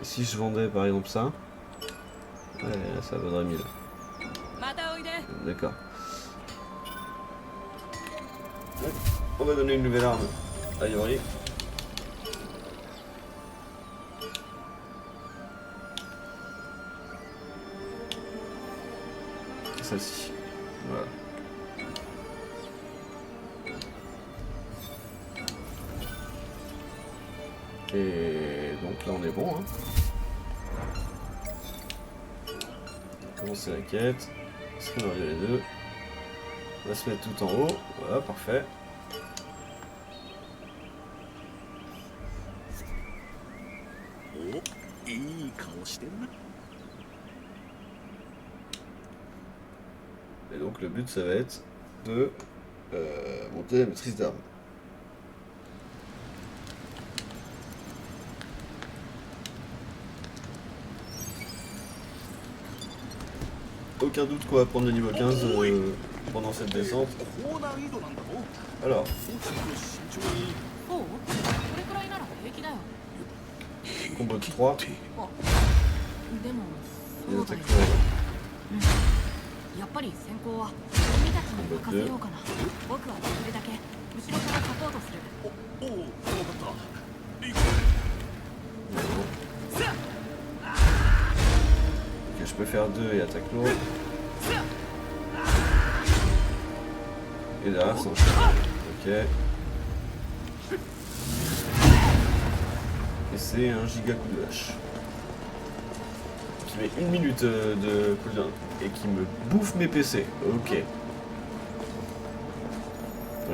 Et si je vendais par exemple ça... Ouais, là, ça vaudrait 1000. D'accord. On va donner une nouvelle arme à Yori. Celle-ci. Voilà. Et donc là on est bon. Hein. Commencer la quête. Scénario les deux. On va se mettre tout en haut. Voilà, parfait. Et donc le but ça va être de monter la maîtrise d'armes. Aucun doute qu'on va prendre le niveau 15 pendant cette descente. Alors. Combo de 3. Les そうだよ attaques lourdes. やっぱり先行は君たちに任せようかな。僕はできるだけ後ろからサポートする。おお分かった行く Ok, je peux faire 2 et attaque lourde. Et derrière, ça enchaîne. Ok. Et c'est un giga coup de hache. Qui met 1 minute de cooldown. Et qui me bouffe mes PC. Ok. Eh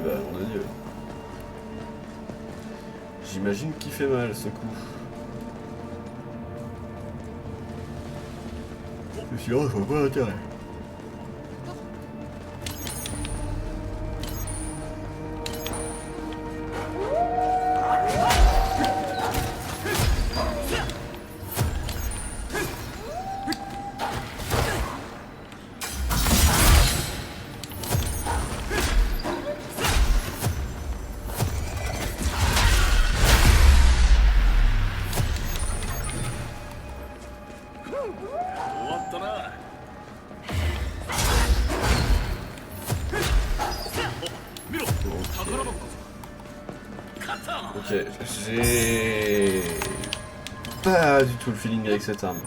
bah, mon adieu. J'imagine qu'il fait mal ce coup. Sinon, je vois pas l'intérêt. Ok, j'ai pas du tout le feeling avec cette arme.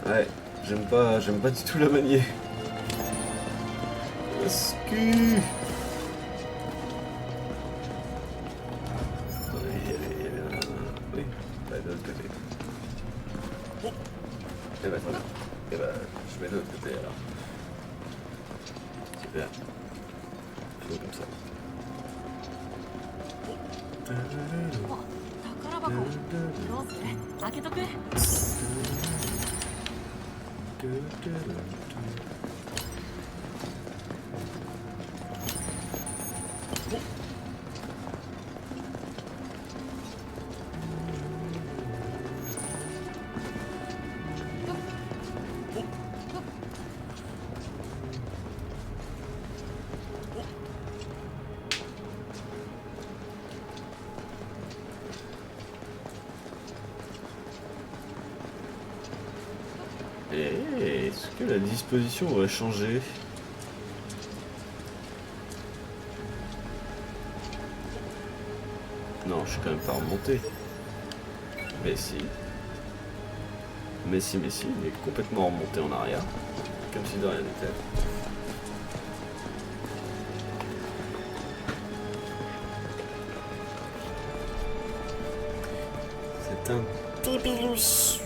Ouais, j'aime pas du tout la manier. Est-ce que... Oui, bah, de l'autre côté. Et bah, voilà. Et bah, je vais de l'autre côté alors. Super. Comme ça. 宝箱どうする？開けとく？Et est-ce que la disposition aurait changé? Non, je suis quand même pas remonté. Mais si. Mais si, il est complètement remonté en arrière. Comme si de rien n'était. C'est un pipilus.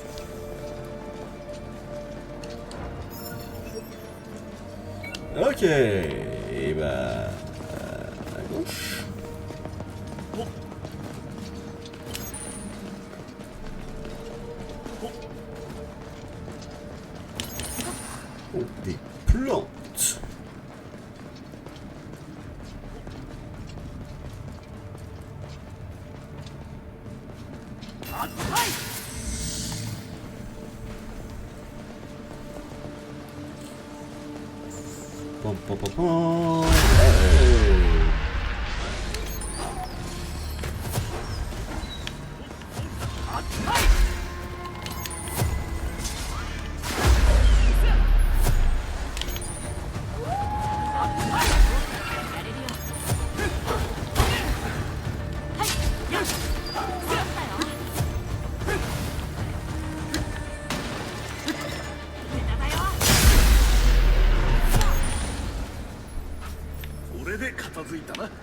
Ok, et bah à gauche. Oh, des plantes. Pom, pom, pom, pom. Hey.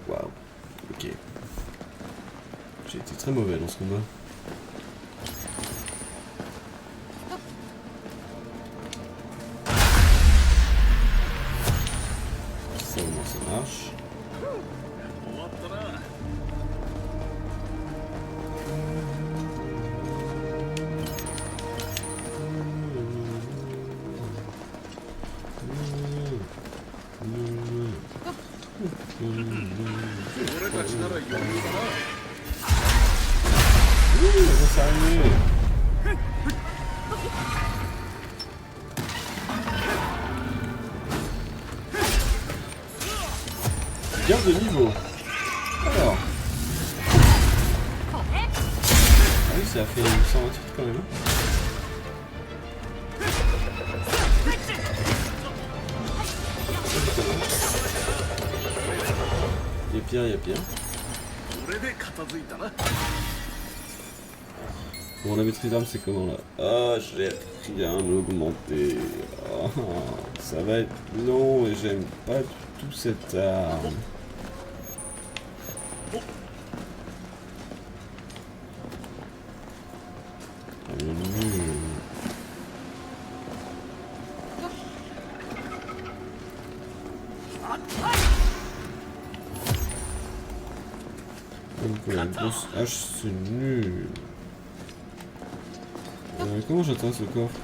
Waouh, ok. J'ai été très mauvais dans ce combat. Ça au moins ça marche. Bien de niveau. Alors. vite quand même. Il y a pire, il y a pire. これで片付いたな。 Bon, la maîtrise d'armes, c'est comment là? Ah, j'ai rien augmenté. Ah, ça va être long et j'aime pas du tout cette arme. Elle est nulle. Donc la grosse hache, c'est nul. Comment j'atteins ce coffre?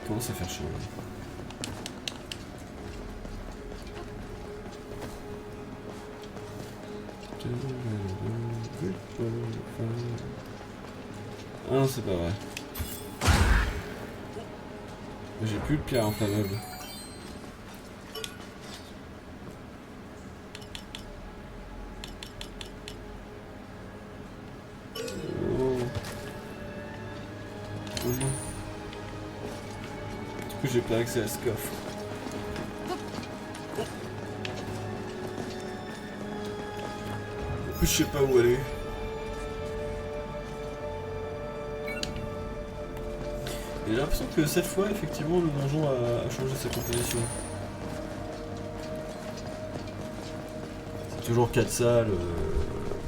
Comment ça fait chaud là? Ah non, c'est pas vrai. J'ai plus de pierre inflammable. Du coup, j'ai pas accès à ce coffre. Je sais pas où aller. Et j'ai l'impression que cette fois, effectivement, le donjon a changé sa composition. C'est toujours 4 salles,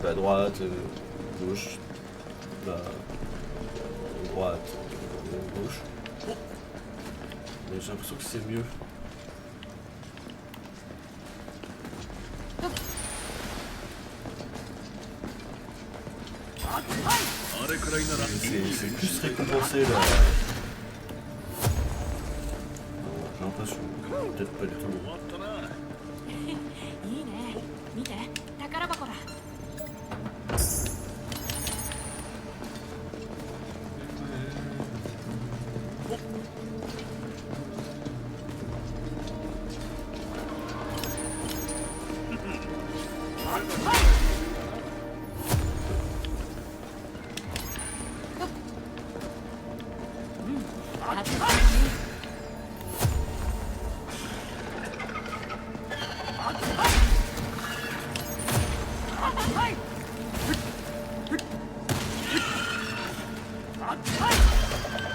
à droite, gauche, bas, droite, gauche. Mais j'ai l'impression que c'est mieux. C'est plus récompensé là. J'ai l'impression. Peut-être pas du tout. いいね見て宝箱だ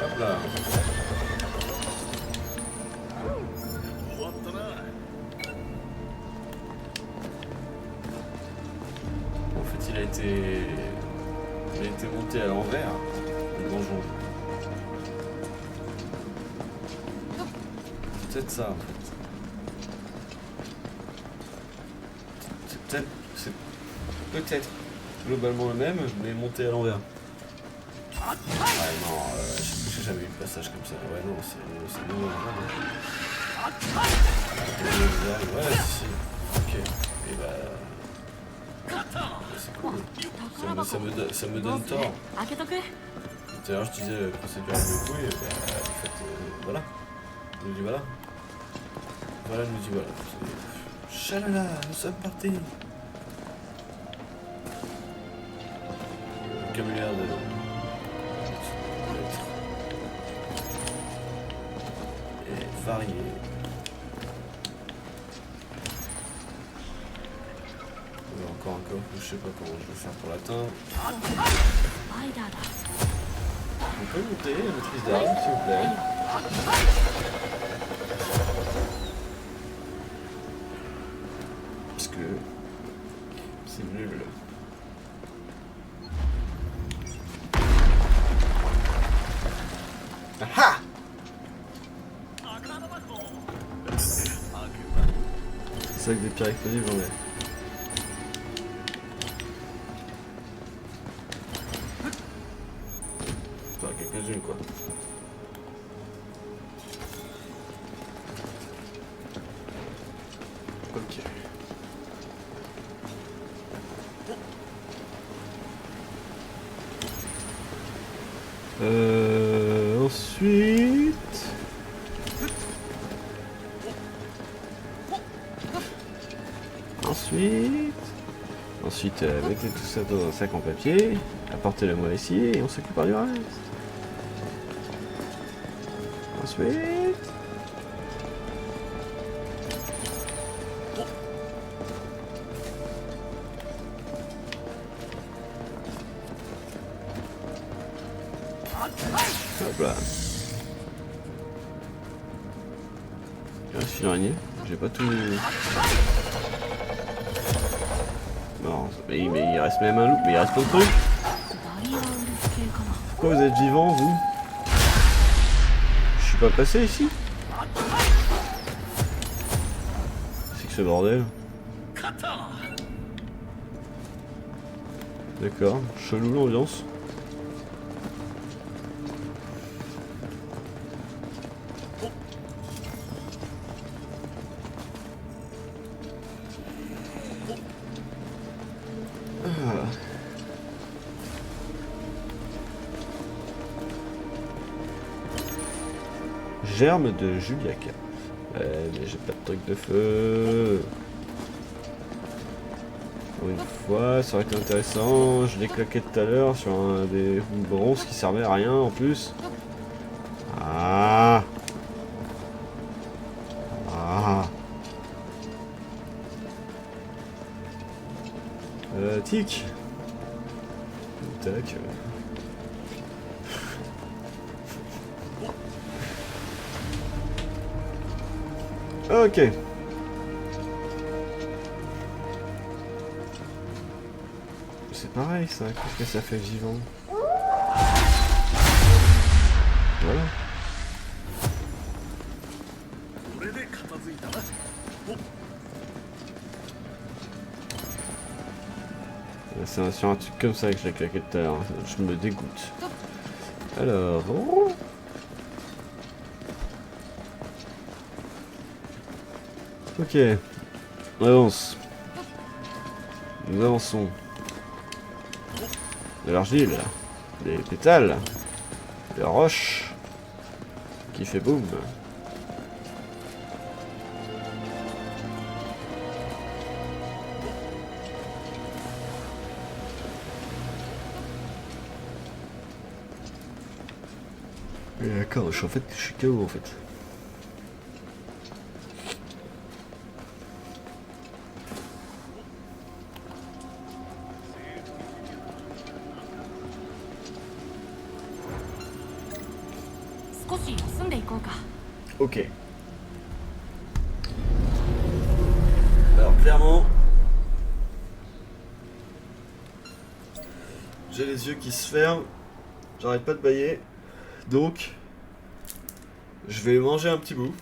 Hop là. En fait, il a été monté à l'envers, le donjon. C'est peut-être ça en fait. C'est peut-être globalement le même, mais monté à l'envers. Ah non, j'ai jamais eu de passage comme ça. Ouais non, c'est nouveau. Ouais, si. Ok. Et bah... C'est cool. Ça me donne tort. 開けとく Tout à l'heure je disais procédure de couille, et bah en fait, voilà. Il nous dit voilà. Voilà, il nous dit voilà. Chalala, nous sommes partis. Vocabulaire de... Et varié. Encore un coffre, je sais pas comment je vais faire pour l'atteindre. スパイダーだ On peut monter la maîtrise d'armes, s'il vous plaît. Parce que c'est nul. Ah! C'est ça que des pierres explosives, j'en ai. Enfin, quelques-unes quoi. Ok. Ensuite... Ensuite, mettez tout ça dans un sac en papier, apportez-le moi ici et on s'occupera du reste. Ensuite... Hop là. Il reste une araignée. J'ai pas tout... Non, mais il reste même un loup, mais il reste pas de trucs. ダイヤウルフ系かな。 Pourquoi vous êtes vivant, vous? Je suis pas passé ici? C'est que ce bordel? 勝った D'accord, chelou l'ambiance. Ah. Germe de Juliac. Mais j'ai pas de truc de feu. Pour une fois, ça aurait été intéressant. Je l'ai claqué tout à l'heure sur un des bronzes qui servait à rien en plus. Ah. Ah. Tic. Tac. Ok. C'est pareil ça, qu'est-ce que ça fait vivant? Voilà. これで片付いたなお C'est sur un truc comme ça que je l'ai claqué tout à l'heure, je me dégoûte. Alors... oh. Ok, on avance. Nous avançons. De l'argile, des pétales, de la roche qui fait boum. D'accord, je suis KO en fait. Ok. Alors clairement, j'ai les yeux qui se ferment, j'arrête pas de bâiller, donc je vais manger un petit bout.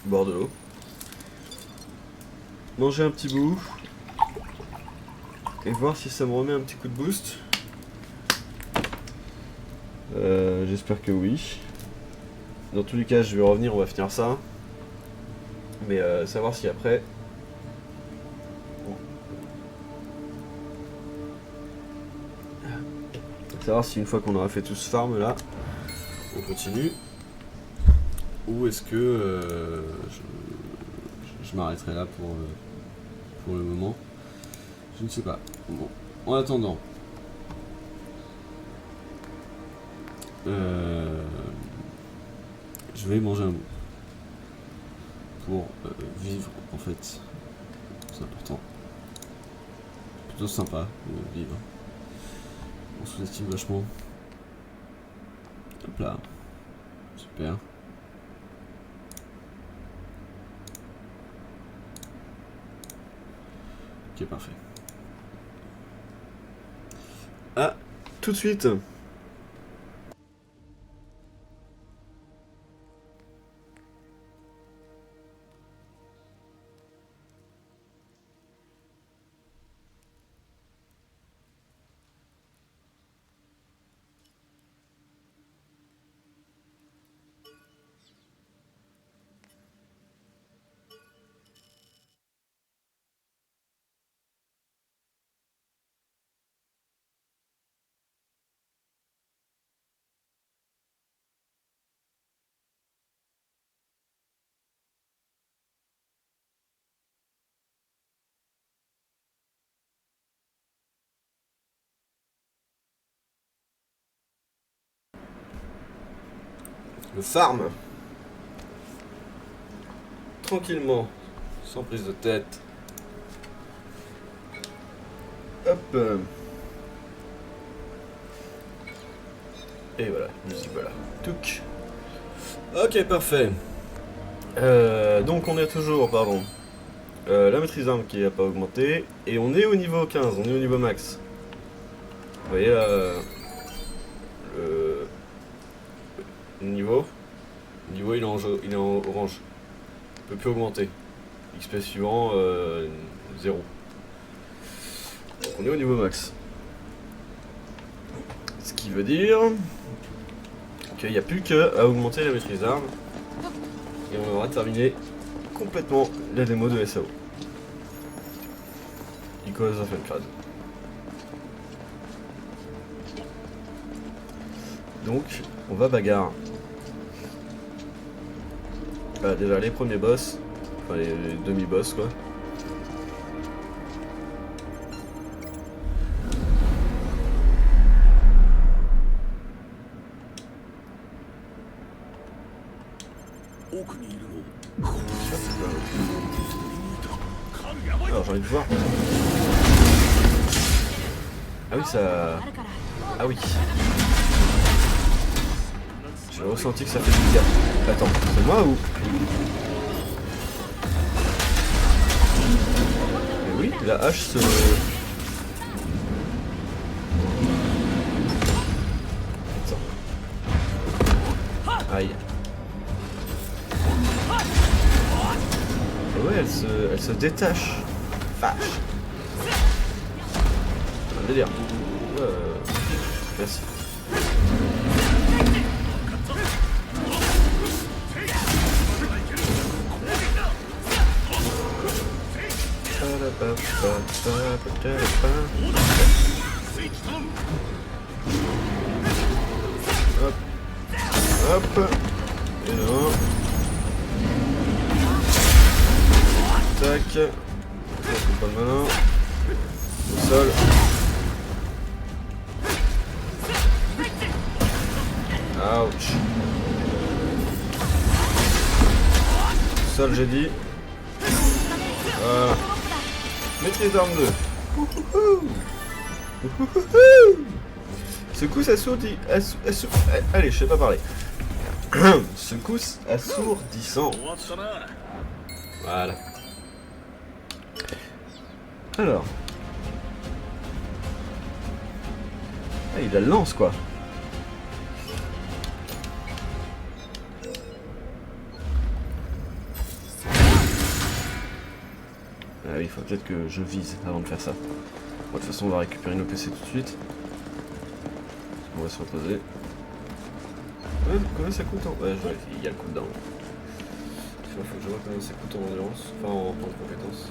Bord de l'eau. Manger un petit bout et voir si ça me remet un petit coup de boost. J'espère que oui. Dans tous les cas, je vais revenir, on va finir ça. Mais savoir si après... Savoir si une fois qu'on aura fait tout ce farm là, on continue. Ou est-ce que je m'arrêterai là pour le moment. Je ne sais pas. Bon, en attendant... je vais manger un bout pour vivre en fait, c'est important, plutôt sympa de vivre, on sous-estime vachement. Hop là, super. Ok, parfait. Ah, tout de suite. Je farm. Tranquillement. Sans prise de tête. Hop. Et voilà, musique, voilà. Touc. Ok, parfait. Donc on est toujours, pardon, la maîtrise d'armes qui n'a pas augmenté. Et on est au niveau 15, on est au niveau max. Vous voyez le niveau. Le niveau il est en jeu, il est en orange. Il peut plus augmenter. XP suivant 0. Donc on est au niveau max. Ce qui veut dire qu'il n'y a plus qu'à augmenter la maîtrise d'armes. Et on aura terminé complètement la démo de SAO. Echoes of Encrad. Donc, on va bagarre. Déjà les premiers boss, enfin les demi-boss quoi. Alors j'ai envie de voir. Ah oui ça... Ah oui. J'ai ressenti que ça fait du bien. Attends, c'est moi ou... Mais oui, la hache se... Attends. Aïe. Ouais, elle se détache. Vache. Un délire. Merci. Hop. Hop. Et non. Tac. On pas maintenant. Au sol. Ouch. Au sol j'ai dit. Voilà. Maîtrise d'arme 2. Secousse assourdissant. Allez, je sais pas parler. Secousse assourdissant. Voilà. Alors. Ah, il a le lance quoi. Ah oui, il faut peut-être que je vise avant de faire ça. Bon, de toute façon, on va récupérer nos PC tout de suite. On va se reposer. Ouais, combien ça coûte en... Ouais, il y a le cooldown. Il faut que je vois combien ça coûte en endurance. Enfin, en temps de compétences.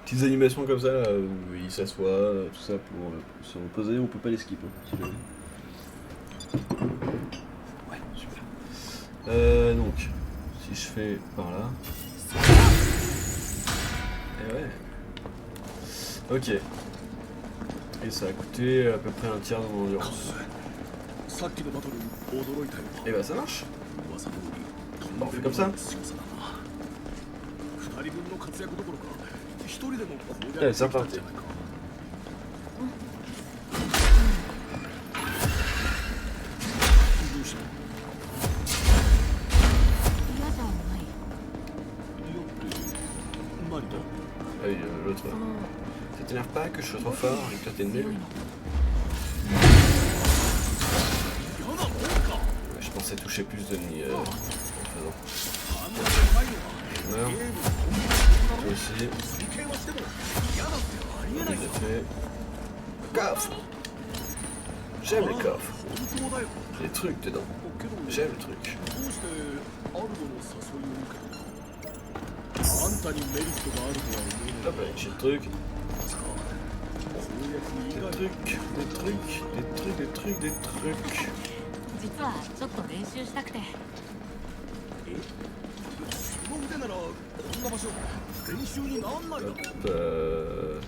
Petites animations comme ça, là, où il s'assoit, tout ça pour se reposer, on peut pas les skip. Hein, ouais, super. Donc, si je fais par là. Et ouais. Ok. Et ça a coûté à peu près un tiers de mon endurance. Et bah ça marche. Bon, on fait comme ça. Allez, c'est reparti. Ah oui, l'autre. Ça t'énerve pas que je sois trop fort et que toi t'es nul? Ouais, je pensais toucher plus d'ennemis en faisant. Je meurs. Toi aussi. Vite fait. Coffre. J'aime les coffres. Des trucs dedans. J'aime le truc. Ah bah j'ai le truc. Des trucs. 実はちょっと練習したくて。その腕ならこんな場所練習になんないだろ。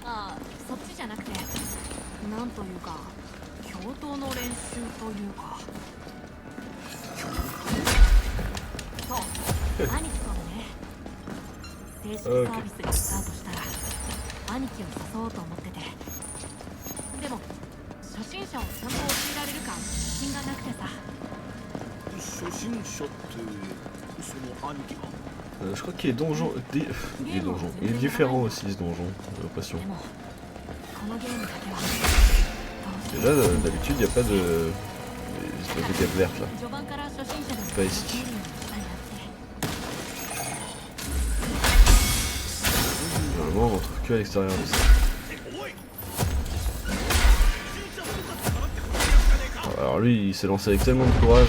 ああ、そっちじゃなくて、なんというか共闘の練習というか。そう、兄貴とのね。正式サービスがスタートしたら兄貴を誘おうと思ってて。でも初心者をちゃんと教えられるか自信がなくてさ。初心者ってその兄貴が。Je crois qu'il est donjon. Il est donjon. Il est différent aussi ce donjon, j'ai l'impression. でもこのゲームだけは Déjà, d'habitude, il n'y a pas de. Espèce de cape verte là. 序盤から初心者でも Pas ici. できるようにしたいなって。 Normalement, on en trouve que à l'extérieur de ça. Alors lui, il s'est lancé avec tellement de courage.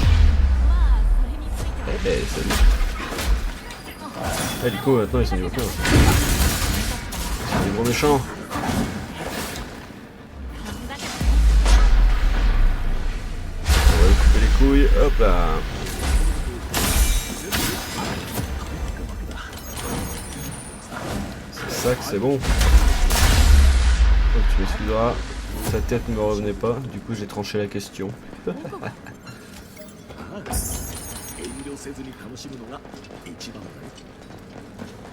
まあそれについては Eh, salut. Eh, Nico, maintenant, ils sont niveau 15. C'est des gros méchants. 感じだけどね。 On va lui couper les couilles. Hop là. C'est ça que c'est bon. Donc, tu m'excuseras. Sa tête ne me revenait pas. Du coup, j'ai tranché la question. 遠慮せずに楽しむのが一番だね。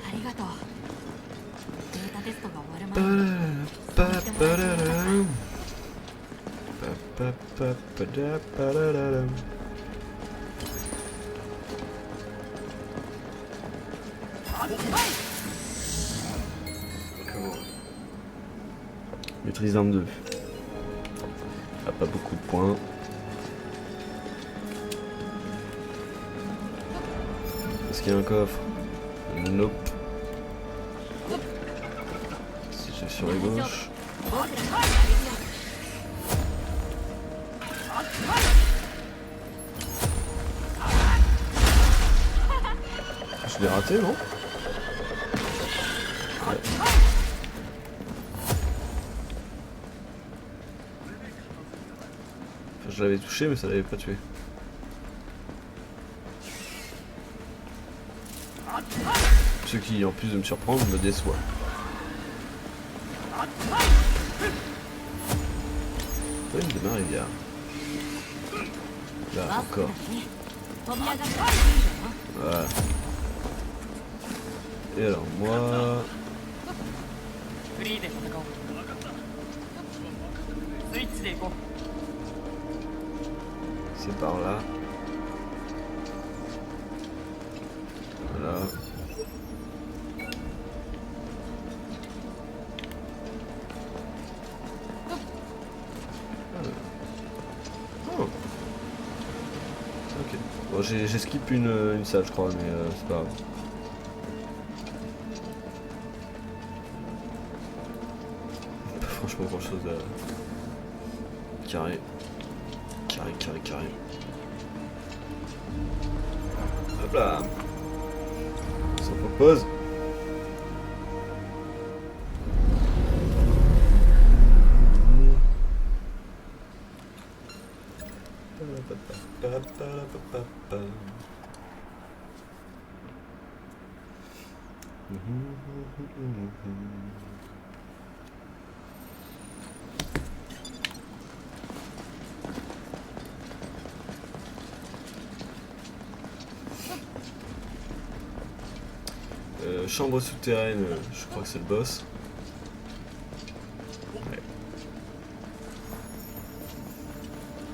ありがとう。データテストが終わる前に Pa-pa-pa-da-dam. Pa-pa-pa-pa-da-pa-da-da-dam. Maîtrise d'arme 2. Ah, pas beaucoup de points. Est-ce qu'il y a un coffre? Nope. Si je vais sur la gauche. 僕らがやれるよ。 Je l'ai raté, non? Ouais. Enfin, je l'avais touché, mais ça l'avait pas tué. Ce qui, en plus de me surprendre, me déçoit. Ouais, une de ma rivière. Là, バスクだ encore. ね。飛び上がったらいいんだよ。 Voilà. Et alors, moi... フリーで戦おう。スイッチで行こう。 C'est par là. Voilà. Oh. Ok. Bon, j'ai skip une salle, je crois, mais c'est pas grave. Pas franchement grand chose à. Carré. Carré. Hop là. On s'en propose. Chambre souterraine, je crois que c'est le boss. Ouais.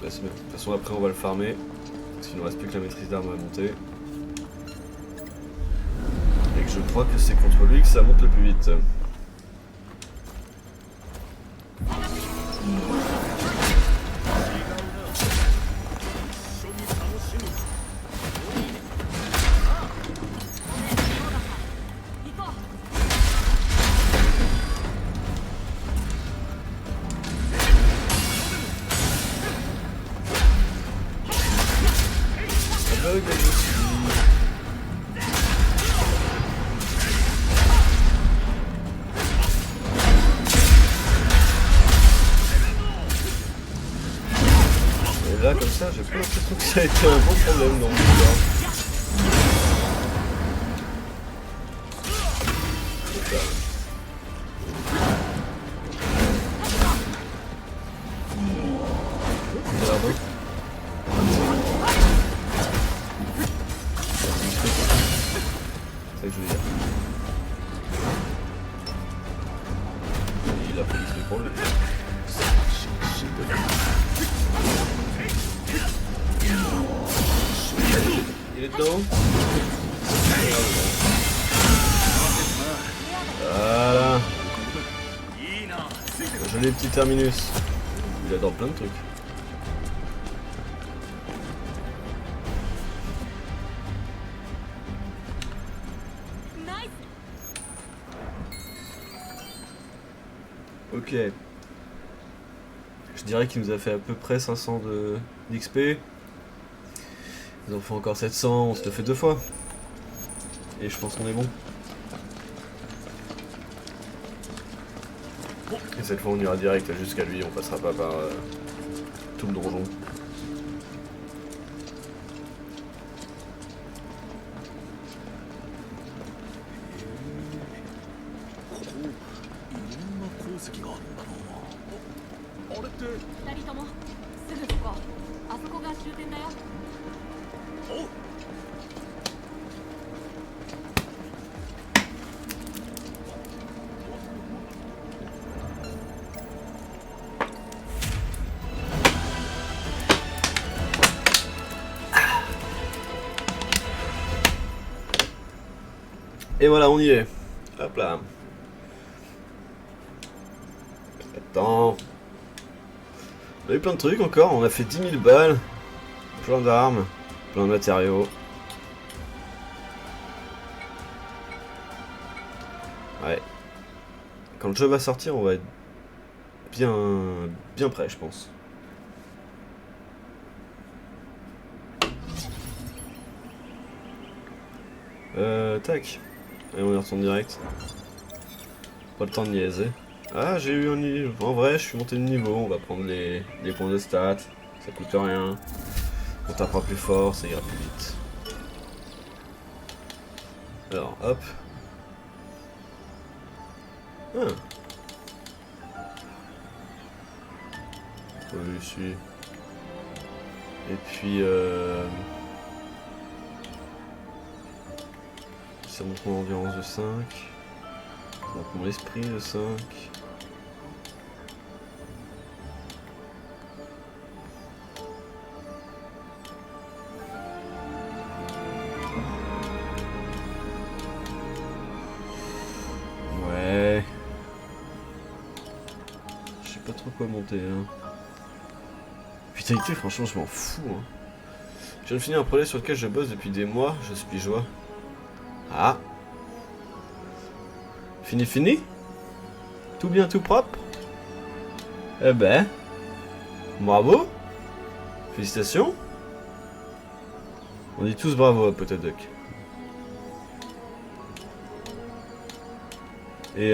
Bah, c'est bien. De toute façon après on va le farmer. Parce qu'il ne reste plus que la maîtrise d'armes à monter. Et que je crois que c'est contre lui que ça monte le plus vite. comme ça, j'ai pas l'impression que ça a été un gros problème dans mon cas. C'est ça que je veux dire. Il a pris ce pour lui. Il est dedans. Voilà. Joli petit terminus. Il adore plein de trucs. Ok. Je dirais qu'il nous a fait à peu près 500 d'XP. Ils en font encore 700, on se le fait 2 fois. Et je pense qu'on est bon. Et cette fois on ira direct jusqu'à lui, on passera pas par tout le donjon. Et voilà, on y est. Hop là. Attends. On a eu plein de trucs encore. On a fait 10 000 balles. Plein d'armes. Plein de matériaux. Ouais. Quand le jeu va sortir, on va être bien prêt, je pense. Tac. Et on y retourne direct. Pas le temps de niaiser. Ah, j'ai eu un niveau. En vrai, je suis monté de niveau. On va prendre les points de stats. Ça coûte rien. On tapera plus fort, ça ira plus vite. Alors, hop. Ah. Celui-ci. Et puis, ça monte mon endurance de 5. Ça monte mon esprit de 5. Ouais. Je sais pas trop quoi monter. Hein. Vitalité, franchement, je m'en fous. Hein. Je viens de finir un projet sur lequel je bosse depuis des mois. Je suis joie. Ah. Fini? Tout bien, tout propre? Eh ben. Bravo. Félicitations. On dit tous bravo à Potadoc. Et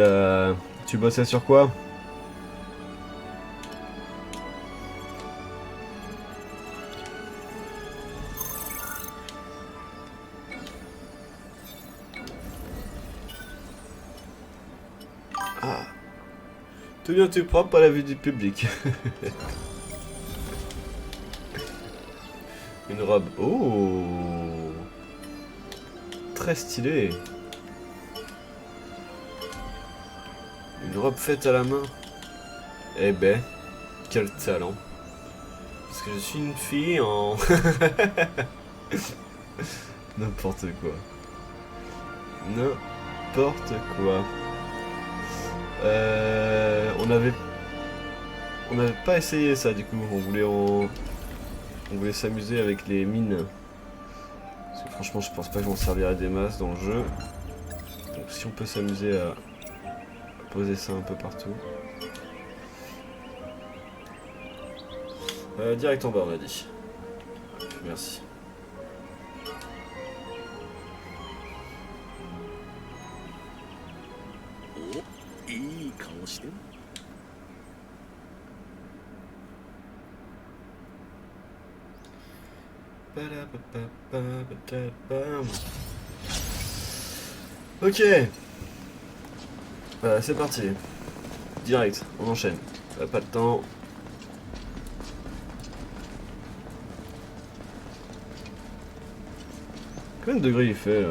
tu bossais sur quoi? Ah. Tout bien, tout propre à la vue du public. Une robe. Oh. Très stylée. Une robe faite à la main. Eh ben, quel talent. Parce que je suis une fille en... N'importe quoi. N'importe quoi. On n'avait pas essayé ça du coup. On voulait s'amuser avec les mines. Parce que franchement, je pense pas que je m'en servirai des masses dans le jeu. Donc si on peut s'amuser à poser ça un peu partout. Direct en bas, on a dit. Merci. Ok. C'est parti. Direct, on enchaîne. Pas de temps. Combien de degrés il fait là?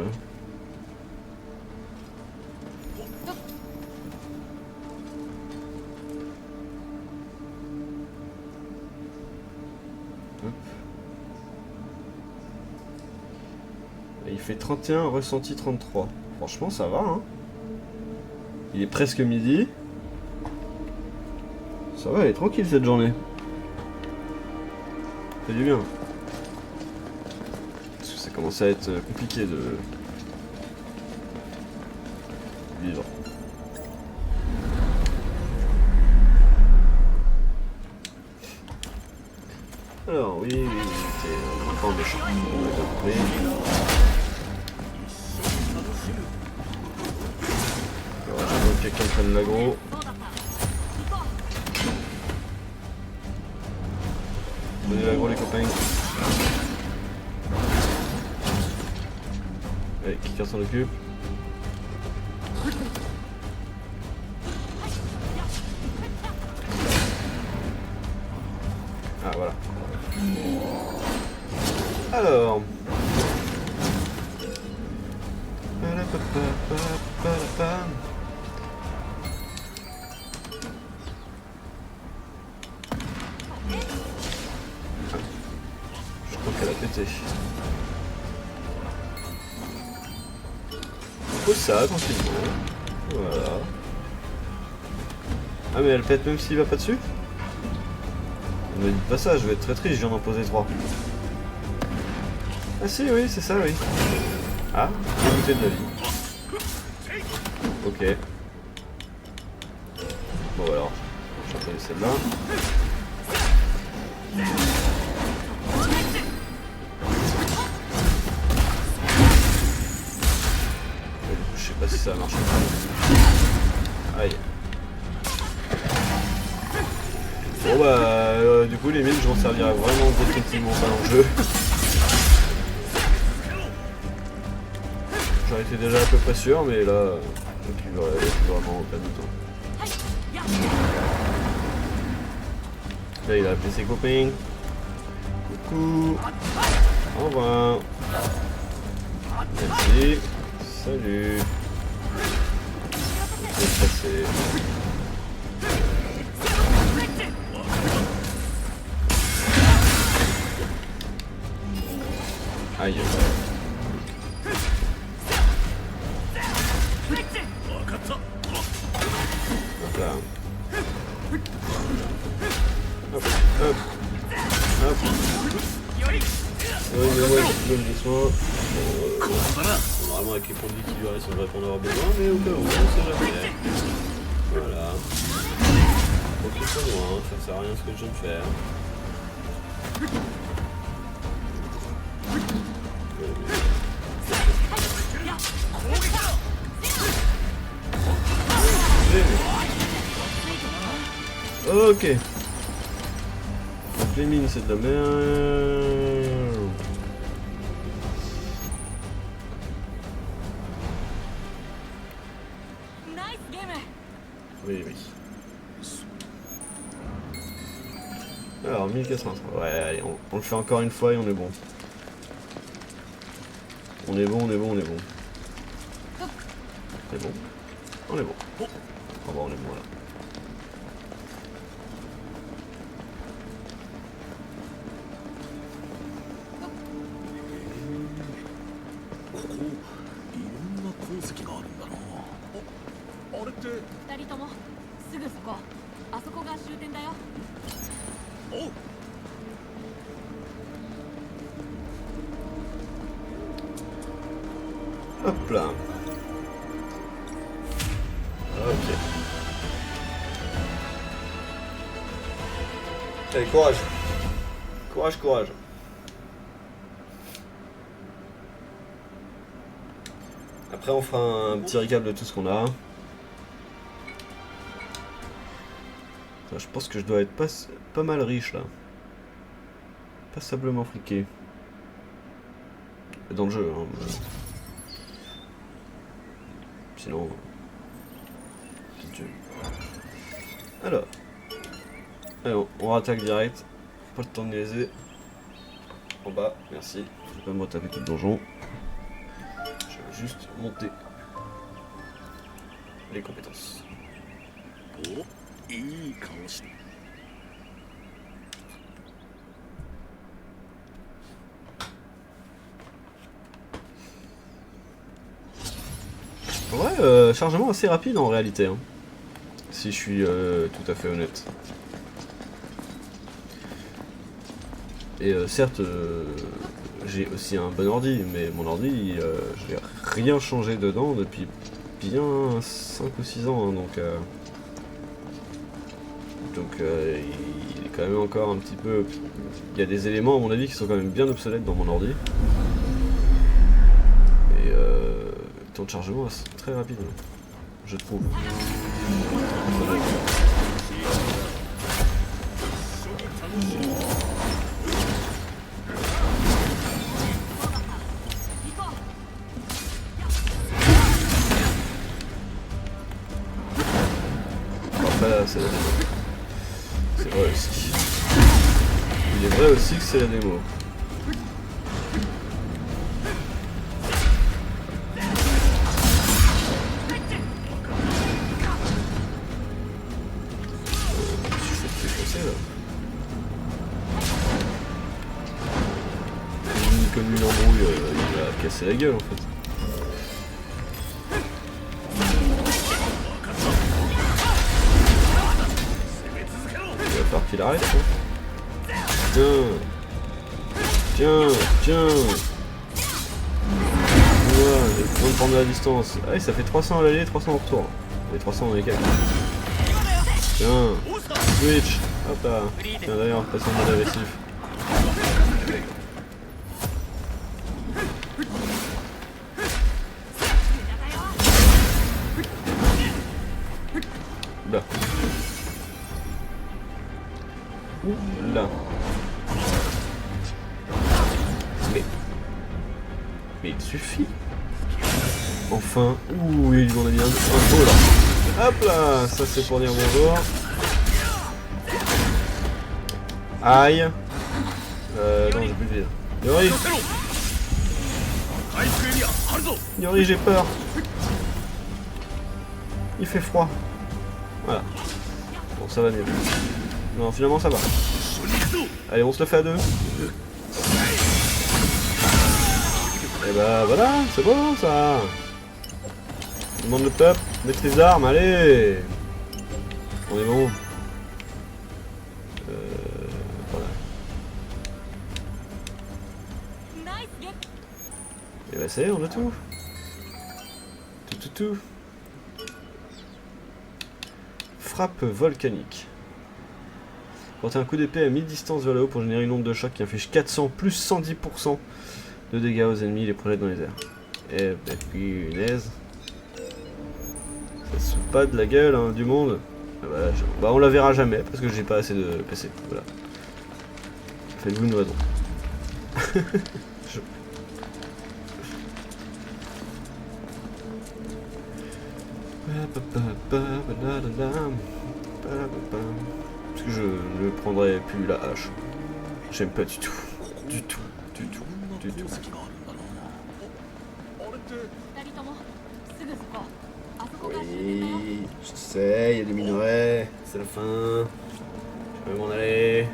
Il fait 31, ressenti 33. Franchement, ça va, hein. Il est presque midi. Ça va, elle est tranquille cette journée. Ça fait du bien. Parce que ça commence à être compliqué de vivre. Alors, oui, c'est un grand méchant. On l'a compris. Alors, j'attends que quelqu'un prenne l'aggro. Donnez l'aggro, les copains. Allez, qui s'en occupe. Ah, voilà. Alors. Je crois qu'elle a pété. On pose ça tranquillement. Voilà. Ah mais elle pète même s'il va pas dessus? Ne me dites pas ça, je vais être très triste, je viens d'en poser 3. Ah si, oui, c'est ça, oui. Ah, dégoûté de la vie. Ok. Bon alors, je vais envoyer celle-là. Je sais pas si ça va marcher. Aïe. Bon bah, du coup, limite, je m'en servirai vraiment définitivement pas dans le jeu. J'en étais déjà à peu près sûr, mais là, il n'y a plus vraiment aucun doute. Là, il a appelé ses copains. Coucou. Au revoir. Merci. Salut. Je vais passer. Aïe. Hop là. Hop, hop. Hop. Donnez-moi le glissement. Normalement avec les produits qui lui restent, on va répondre à leurs besoins, mais au cas où, on sait jamais. Voilà. Ok, c'est loin, ça sert à rien ce que je viens de faire. Ok. Donc les mines c'est de la merde. Oui, oui. Alors 1403. Ouais, allez, on le fait encore une fois et on est bon. On est bon, on est bon, on est bon. On est bon. On est bon. Ah bah on est bon là. Hop là. Ok. Allez, courage. Courage, courage. Après, on fera un petit récap de tout ce qu'on a. Je pense que je dois être pas mal riche là. Passablement friqué. dans le jeu. Hein. Sinon... petit jeu. Alors... Allez, on rattaque direct. Pas le temps de niaiser. En bas, merci. Je vais pas me retaper tout le donjon. Je vais juste monter les compétences. おいい顔して Ouais, chargement assez rapide en réalité. Hein. Si je suis tout à fait honnête. Et certes, j'ai aussi un bon ordi, mais mon ordi, j'ai rien changé dedans depuis bien 5 ou 6 ans, hein, donc il est quand même encore un petit peu... Il y a des éléments à mon avis qui sont quand même bien obsolètes dans mon ordi. Et le temps de chargement c'est très rapide, je trouve. C'est vrai aussi. Il est vrai aussi que c'est la démo. Je suis fait défoncer là. Comme une embrouille, il va casser la gueule en fait. Il va falloir qu'il arrête quoi. Tiens. Voilà, j'ai besoin de prendre de la distance. Ah oui, ça fait 300 à l'aller, 300 au retour. Et 300 dans les câbles. Tiens, switch. Hop là. Tiens d'ailleurs, passons en mode agressif. Là. Là. Mais il suffit. Enfin. Ouh, il en a mis un beau là. Hop là, ça c'est pour dire bonjour. Aïe. Non, j'ai plus de vie. Yori. Yori, j'ai peur. Il fait froid. Voilà. Bon, ça va mieux. Non, finalement ça va. Allez, on se le fait à deux. Et bah voilà, c'est bon ça. On demande le top, maîtrise d'armes, allez. On est bon. Voilà. Et bah ça y est, on a tout. Tout. Frappe volcanique. Portez un coup d'épée à mi-distance vers le haut pour générer une onde de choc qui inflige 400 plus 110% de dégâts aux ennemis les projette dans les airs. Eh ben punaise. Ça se fout pas de la gueule hein, du monde. Ah bah, on la verra jamais parce que j'ai pas assez de PC. Voilà. Faites-vous une raison. Parce que je ne prendrai plus la hache. J'aime pas du tout. Du tout. Oui, je sais, il y a des minerais, c'est la fin. Je vais m'en aller.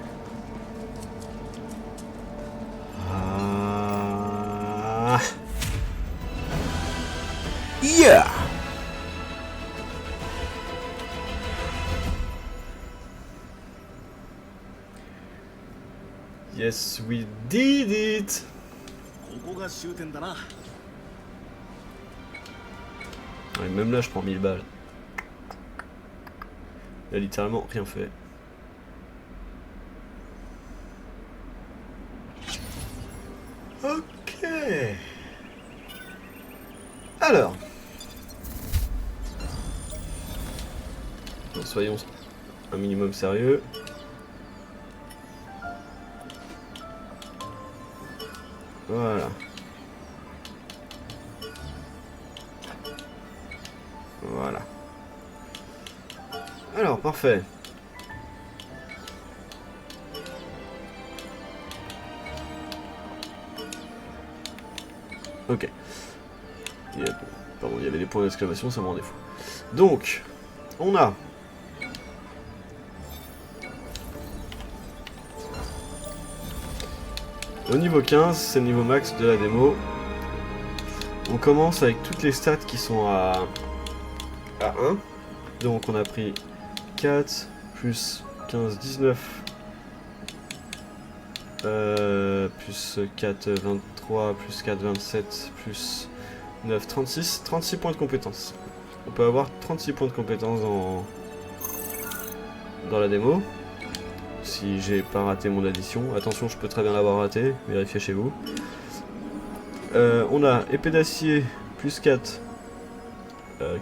Ah. Yeah! Yes, we did it! ここが終点だな Ouais, même là, je prends 1000 balles. Il a littéralement rien fait. Ok. Alors. Bon, soyons un minimum sérieux. Voilà. Voilà. Alors, parfait. Ok. Pardon, il y avait des points d'exclamation, ça me rendait fou. Donc, on a... Au niveau 15, c'est le niveau max de la démo. On commence avec toutes les stats qui sont à 1. Donc on a pris 4, plus 15, 19, plus 4, 23, plus 4, 27, plus 9, 36. 36 points de compétence. On peut avoir 36 points de compétence dans la démo. Si j'ai pas raté mon addition. Attention, je peux très bien l'avoir raté. Vérifiez chez vous. On a épée d'acier, plus 4,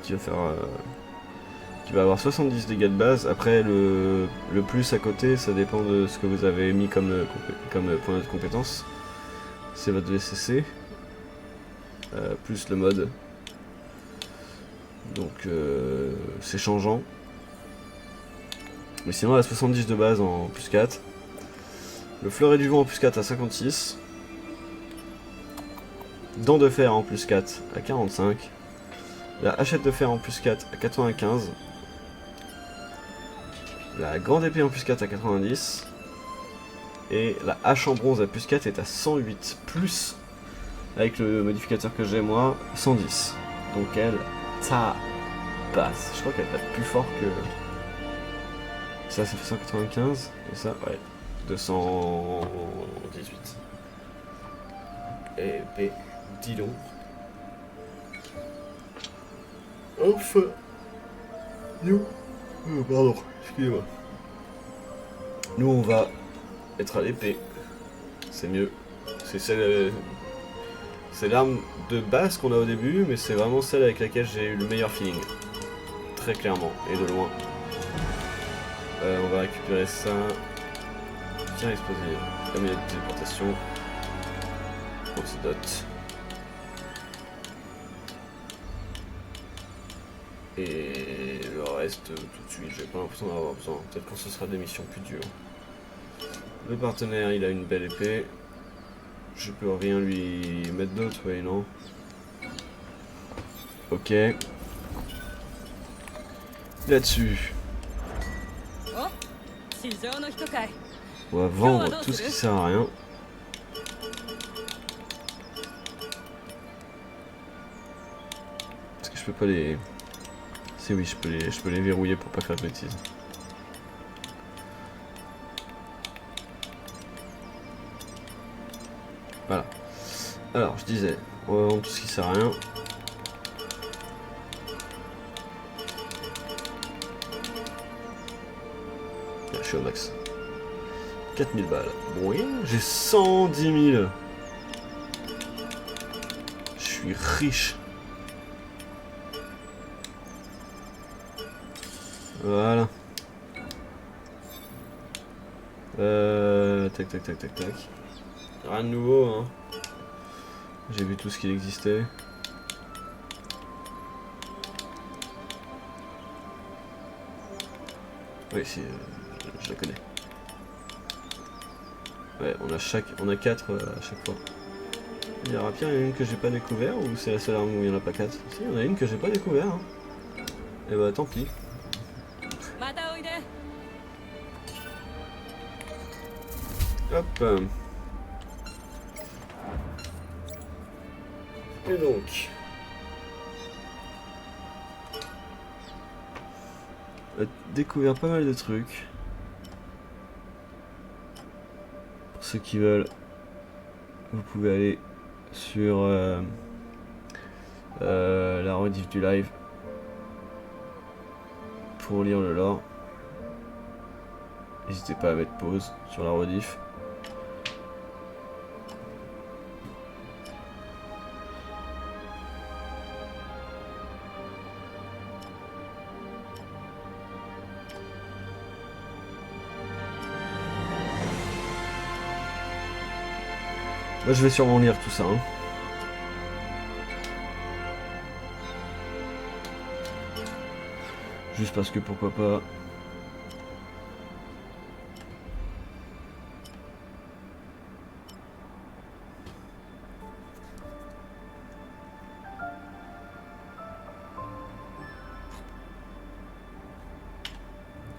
qui va avoir 70 dégâts de base. Après, le plus à côté, ça dépend de ce que vous avez mis comme point de compétence. C'est votre VCC, plus le mode. Donc, c'est changeant. Mais sinon, elle a 70 de base en plus 4. Le fleuret du vent en plus 4 à 56. Dents de fer en plus 4 à 45. La hachette de fer en plus 4 à 95. La grande épée en plus 4 à 90. Et la hache en bronze à plus 4 est à 108. Plus, avec le modificateur que j'ai moi, 110. Donc elle tabasse. Je crois qu'elle tape plus fort que... Ça fait 195. Et ça, ouais, 218. Épée. Dis donc. Enfin. Nous. Pardon, excusez-moi. Nous, on va être à l'épée. C'est mieux. C'est l'arme de base qu'on a au début, mais c'est vraiment celle avec laquelle j'ai eu le meilleur feeling. Très clairement, et de loin. On va récupérer ça. Tiens, explosive. Camionette de téléportation. Antidote. Et le reste, tout de suite, j'ai pas l'impression d'en avoir besoin. Peut-être quand ce sera des missions plus dures. Le partenaire, il a une belle épée. Je peux rien lui mettre d'autre, oui, non? Ok. Là-dessus. On va vendre tout ce qui sert à rien. Parce que je peux pas les... Si oui, je peux les verrouiller pour pas faire de bêtises. Voilà. Alors, je disais, on va vendre tout ce qui sert à rien. Là, je suis au max. 4000 balles. Oui, j'ai 110 000. Je suis riche. Voilà. Tac. Rien de nouveau, hein. J'ai vu tout ce qu'il existait. Oui, si, je la connais. Ouais, on a 4 à chaque fois. Il y aura bien une que j'ai pas découvert ou c'est la seule arme où il y en a pas 4? Si, il y en a une que j'ai pas découvert. Hein. Et bah tant pis. Hop. Et donc. On a découvert pas mal de trucs. Pour ceux qui veulent, vous pouvez aller sur la rediff du live pour lire le lore. N'hésitez pas à mettre pause sur la rediff. Moi je vais sûrement lire tout ça. Hein. Juste parce que pourquoi pas.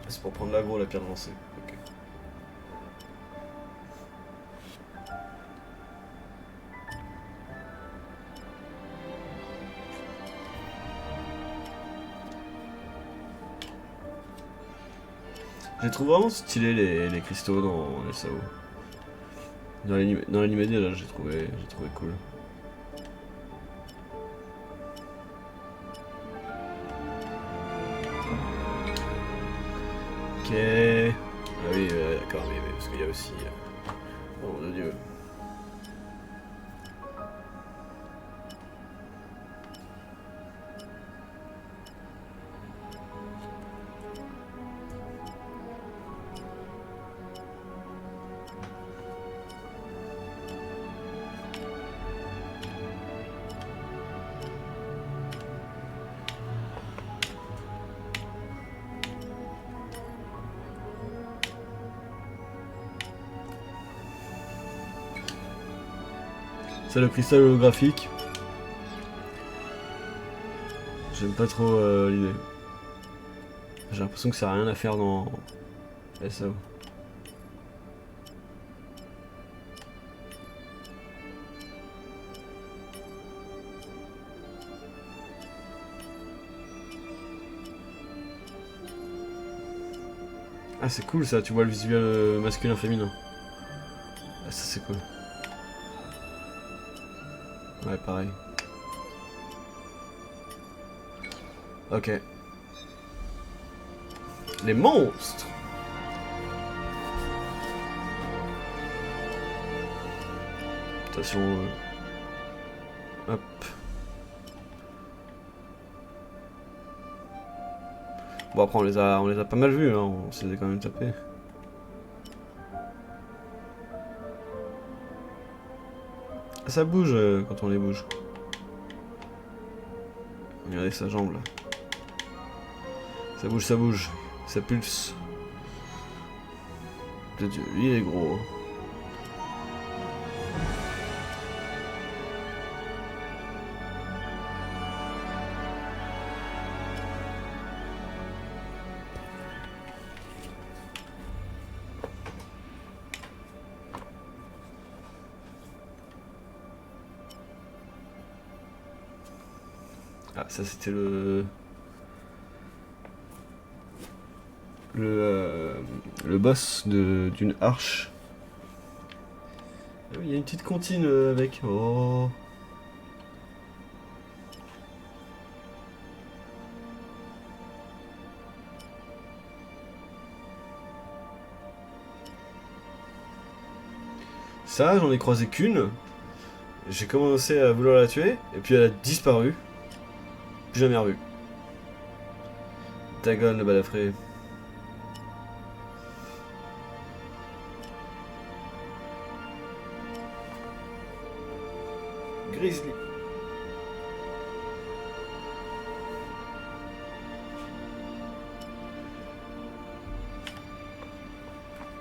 C'est pour prendre l'aggro la pierre lancée. Ok. Je les trouve vraiment stylés les cristaux dans les SAO. Dans l'animé là j'ai trouvé cool. Ok. Ah oui, d'accord, mais parce qu'il y a aussi. Oh mon dieu. C'est le cristal holographique. J'aime pas trop l'idée. J'ai l'impression que ça a rien à faire dans SAO. Ah c'est cool ça, tu vois le visuel masculin féminin. Ah ça c'est cool. Ouais pareil. Ok. Les monstres. Attention. Hop. Bon après on les a pas mal vus, hein. On s'est quand même tapé. Ça bouge quand on les bouge. Regardez sa jambe là. Ça bouge. Ça pulse. De Dieu, lui il est gros. Ah ça c'était le boss d'une arche. Ah oui, il y a une petite comptine avec. Oh. Ça, j'en ai croisé qu'une. J'ai commencé à vouloir la tuer, et puis elle a disparu. Plus jamais revu. Dagon le balafré. Grizzly.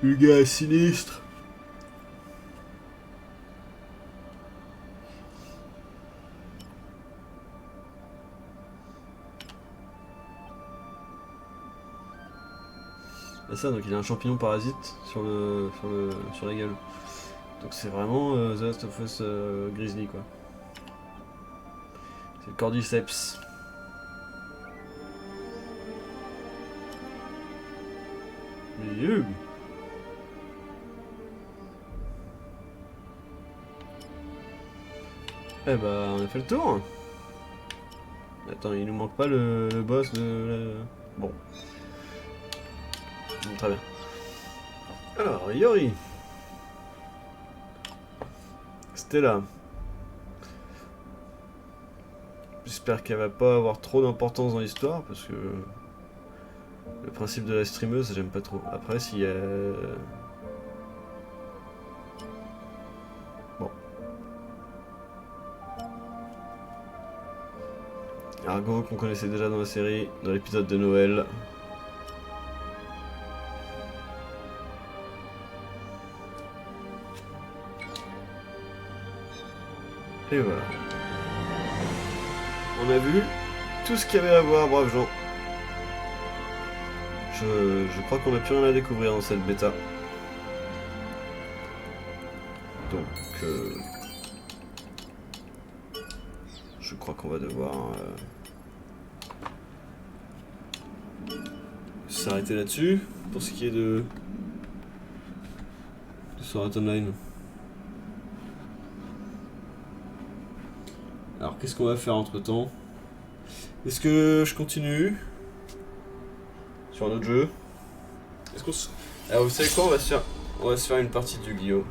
Le gars est sinistre. Ah ça, donc il a un champignon parasite sur la gueule. Donc c'est vraiment The Last of Us Grizzly quoi. C'est le Cordyceps. Mais eh bah on a fait le tour. Attends, il nous manque pas le boss de la... Bon. Très bien. Alors, Yori. Stella. J'espère qu'elle va pas avoir trop d'importance dans l'histoire parce que le principe de la streameuse, j'aime pas trop. Après, s'il y a... Bon. Argo qu'on connaissait déjà dans la série, dans l'épisode de Noël. Et voilà. On a vu tout ce qu'il y avait à voir, braves gens. Je crois qu'on a plus rien à découvrir dans cette bêta. Donc, je crois qu'on va devoir s'arrêter là-dessus pour ce qui est de Sword Art Online. Alors, qu'est-ce qu'on va faire entre-temps? Est-ce que je continue sur un autre jeu? Est-ce qu'on se... Alors, vous savez quoi? On va se faire une partie de Yu-Gi-Oh!